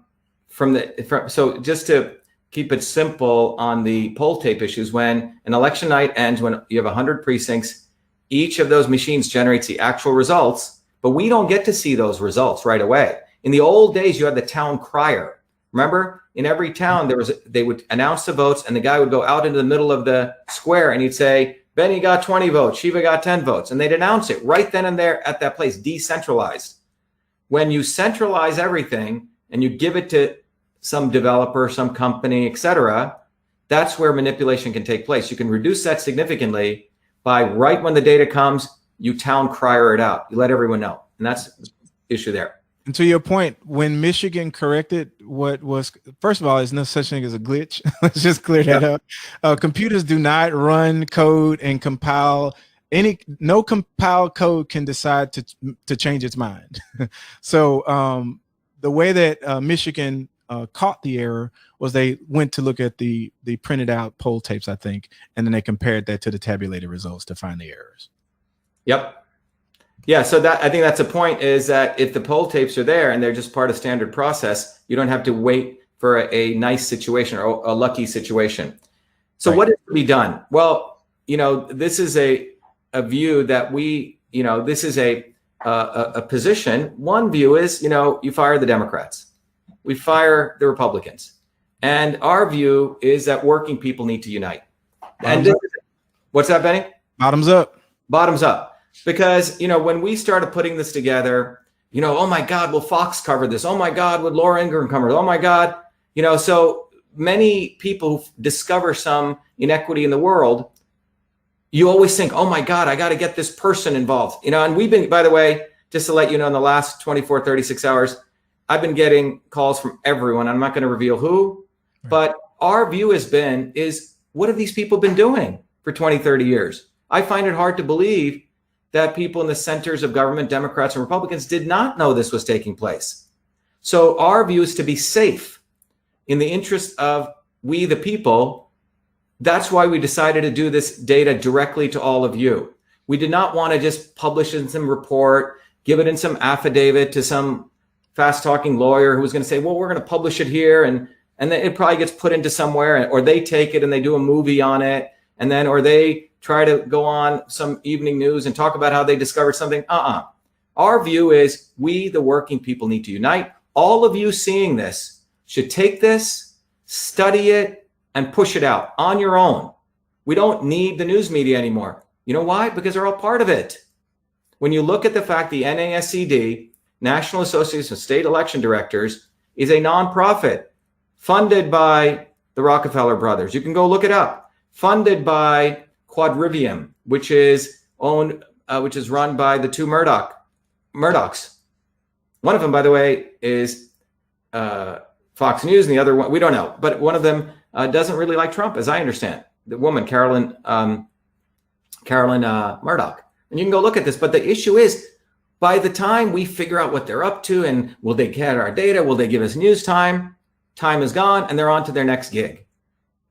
just to keep it simple on the poll tape issues, when an election night ends, when you have 100 precincts, each of those machines generates the actual results, but we don't get to see those results right away. In the old days, you had the town crier. Remember, in every town, they would announce the votes, and the guy would go out into the middle of the square and he'd say, Benny got 20 votes, Shiva got 10 votes. And they'd announce it right then and there at that place, decentralized. When you centralize everything and you give it to some developer, some company, etc., that's where manipulation can take place. You can reduce that significantly by right when the data comes, you town crier it out. You let everyone know. And that's the issue there. And to your point, when Michigan corrected what was, first of all, there's no such thing as a glitch. Let's just clear that up. Computers do not run code and compile. No compiled code can decide to change its mind. So the way that Michigan caught the error was they went to look at the printed out poll tapes, I think, and then they compared that to the tabulated results to find the errors. Yep. Yeah, so that I think that's the point, is that if the poll tapes are there and they're just part of standard process, you don't have to wait for a nice situation or a lucky situation. So what is to be done? Well, this is a view that this is a position. One view is, you fire the Democrats. We fire the Republicans. And our view is that working people need to unite. What's that, Benny? Bottoms up. Bottoms up. Because, when we started putting this together, oh my God, will Fox cover this? Oh my God, would Laura Ingraham cover it? Oh my God. So many people who discover some inequity in the world, you always think, oh my God, I got to get this person involved. And we've been, by the way, just to let you know, in the last 24, 36 hours, I've been getting calls from everyone. I'm not going to reveal who, but our view is what have these people been doing for 20, 30 years? I find it hard to believe that people in the centers of government, Democrats and Republicans, did not know this was taking place. So our view is to be safe in the interest of we, the people. That's why we decided to do this data directly to all of you. We did not want to just publish in some report, give it in some affidavit to some fast-talking lawyer who was going to say, well, we're going to publish it here, and then it probably gets put into somewhere, or they take it and they do a movie on it, and then, or they try to go on some evening news and talk about how they discovered something. Our view is we, the working people, need to unite. All of you seeing this should take this, study it, and push it out on your own. We don't need the news media anymore. You know why? Because they're all part of it. When you look at the fact the NASCD, National Association of State Election Directors, is a nonprofit funded by the Rockefeller brothers. You can go look it up. Funded by Quadrivium, which is run by the two Murdochs. One of them, by the way, is Fox News, and the other one, we don't know. But one of them doesn't really like Trump, as I understand. The woman, Carolyn Murdoch. And you can go look at this. But the issue is, by the time we figure out what they're up to, and will they get our data, will they give us news time? Time is gone, and they're on to their next gig.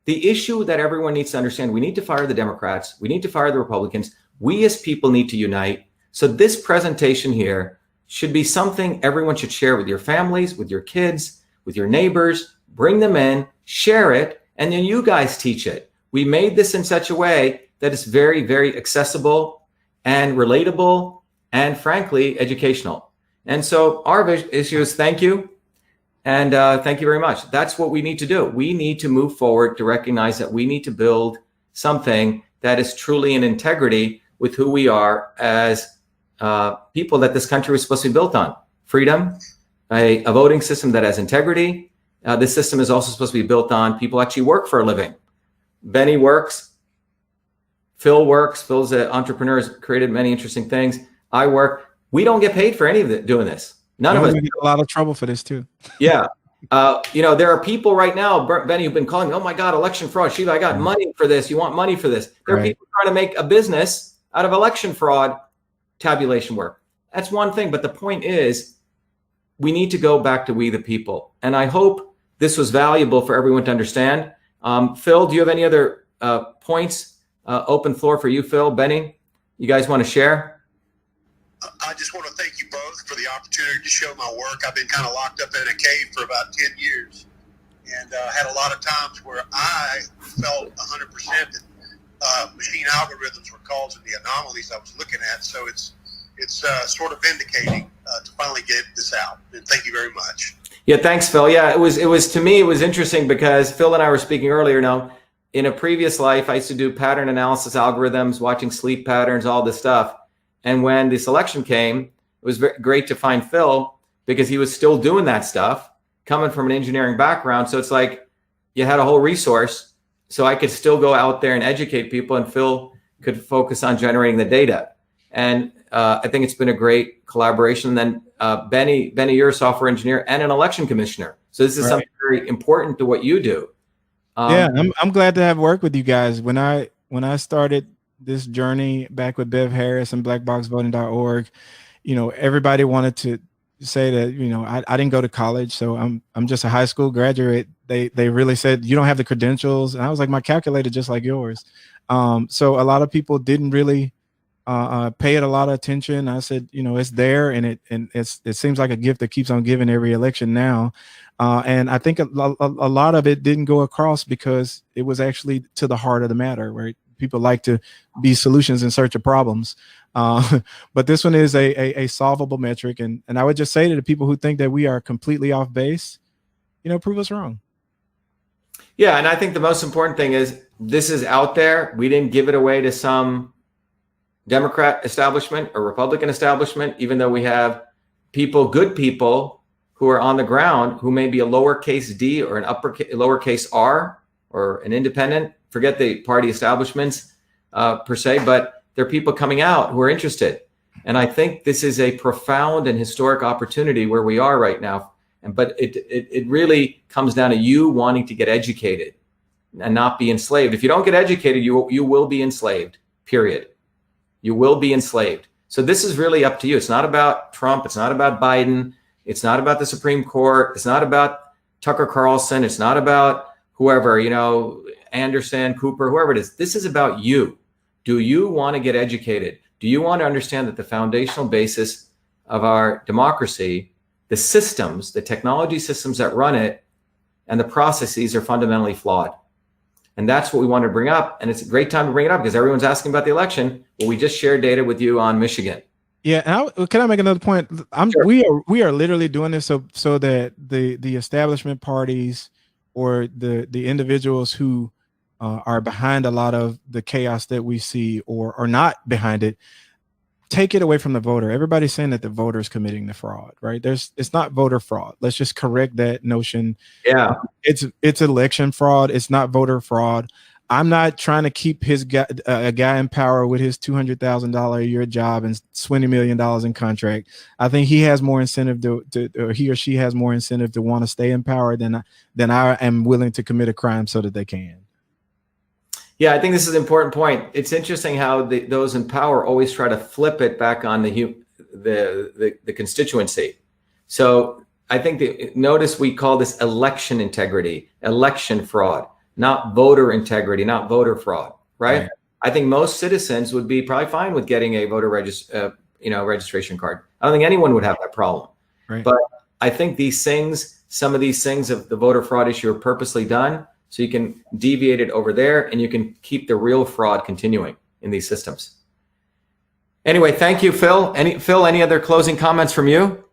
The issue that everyone needs to understand, we need to fire the Democrats. We need to fire the Republicans. We as people need to unite. So this presentation here should be something everyone should share with your families, with your kids, with your neighbors. Bring them in, share it, and then you guys teach it. We made this in such a way that it's very, very accessible and relatable and, frankly, educational. And so our issue is thank you. And thank you very much. That's what we need to do. We need to move forward to recognize that we need to build something that is truly in integrity with who we are as people that this country was supposed to be built on. Freedom, a voting system that has integrity. This system is also supposed to be built on people actually work for a living. Benny works. Phil works. Phil's an entrepreneur, has created many interesting things. I work. We don't get paid for any of it doing this. None of us. We get a lot of trouble for this too. Yeah. There are people right now, Benny, who've been calling me, oh my God, election fraud. Shiva, I got money for this. You want money for this? There are people trying to make a business out of election fraud tabulation work. That's one thing. But the point is, we need to go back to we the people. And I hope this was valuable for everyone to understand. Phil, do you have any other points? Open floor for you, Phil, Benny. You guys want to share? I just want to thank you both for the opportunity to show my work. I've been kind of locked up in a cave for about 10 years and had a lot of times where I felt 100% that machine algorithms were causing the anomalies I was looking at. So it's sort of vindicating to finally get this out. And thank you very much. Yeah, thanks, Phil. Yeah, it was to me, it was interesting because Phil and I were speaking earlier. Now, in a previous life, I used to do pattern analysis algorithms, watching sleep patterns, all this stuff. And when this election came, it was great to find Phil because he was still doing that stuff, coming from an engineering background. So it's like you had a whole resource. So I could still go out there and educate people, and Phil could focus on generating the data. And I think it's been a great collaboration. And then Benny, you're a software engineer and an election commissioner. So this is something very important to what you do. Yeah, I'm glad to have worked with you guys. When I started this journey back with Bev Harris and blackboxvoting.org, everybody wanted to say that, I didn't go to college, so I'm just a high school graduate. They really said, you don't have the credentials. And I was like, my calculator just like yours. So a lot of people didn't really pay it a lot of attention. I said, it's there, and it seems like a gift that keeps on giving every election now. And I think a lot of it didn't go across because it was actually to the heart of the matter, where people like to be solutions in search of problems. But this one is a solvable metric. And I would just say to the people who think that we are completely off base, prove us wrong. Yeah. And I think the most important thing is this is out there. We didn't give it away to some Democrat establishment or Republican establishment, even though we have good people who are on the ground who may be a lowercase d or an lowercase r or an independent. Forget the party establishments per se, but there are people coming out who are interested. And I think this is a profound and historic opportunity where we are right now. But it really comes down to you wanting to get educated and not be enslaved. If you don't get educated, you will be enslaved, period. You will be enslaved. So this is really up to you. It's not about Trump. It's not about Biden. It's not about the Supreme Court. It's not about Tucker Carlson. It's not about whoever, Anderson, Cooper, whoever it is. This is about you. Do you want to get educated? Do you want to understand that the foundational basis of our democracy, the systems, the technology systems that run it, and the processes are fundamentally flawed? And that's what we want to bring up. And it's a great time to bring it up because everyone's asking about the election. Well, we just shared data with you on Michigan. Yeah, and can I make another point? Sure. We are literally doing this so that the establishment parties or the individuals who are behind a lot of the chaos that we see or are not behind it, take it away from the voter. Everybody's saying that the voter is committing the fraud, right? It's not voter fraud. Let's just correct that notion. Yeah, it's election fraud. It's not voter fraud. I'm not trying to keep a guy in power with his $200,000 a year job and $20 million in contract. I think he has more incentive or he or she has more incentive to want to stay in power than I am willing to commit a crime so that they can. Yeah, I think this is an important point. It's interesting how those in power always try to flip it back on the constituency. So I think notice we call this election integrity, election fraud, not voter integrity, not voter fraud, right? I think most citizens would be probably fine with getting a voter registration card. I don't think anyone would have that problem. Right. But I think some of these things of the voter fraud issue are purposely done so you can deviate it over there and you can keep the real fraud continuing in these systems. Anyway, thank you, Phil. Any other closing comments from you?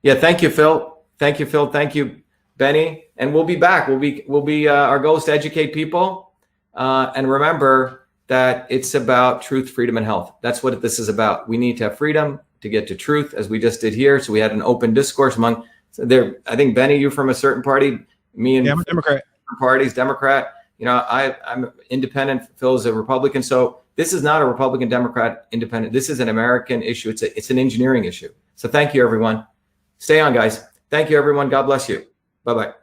Yeah, thank you, Phil. Thank you, Phil. Thank you, Benny. And we'll be back. Our goal is to educate people. And remember that it's about truth, freedom, and health. That's what this is about. We need to have freedom to get to truth, as we just did here. So we had an open discourse among there. I think, Benny, you from a certain party, me and I'm a Democrat. Parties, Democrat. You know, I'm independent. Phil's a Republican. So this is not a Republican, Democrat, independent. This is an American issue. It's an engineering issue. So thank you, everyone. Stay on, guys. Thank you, everyone. God bless you. Bye-bye.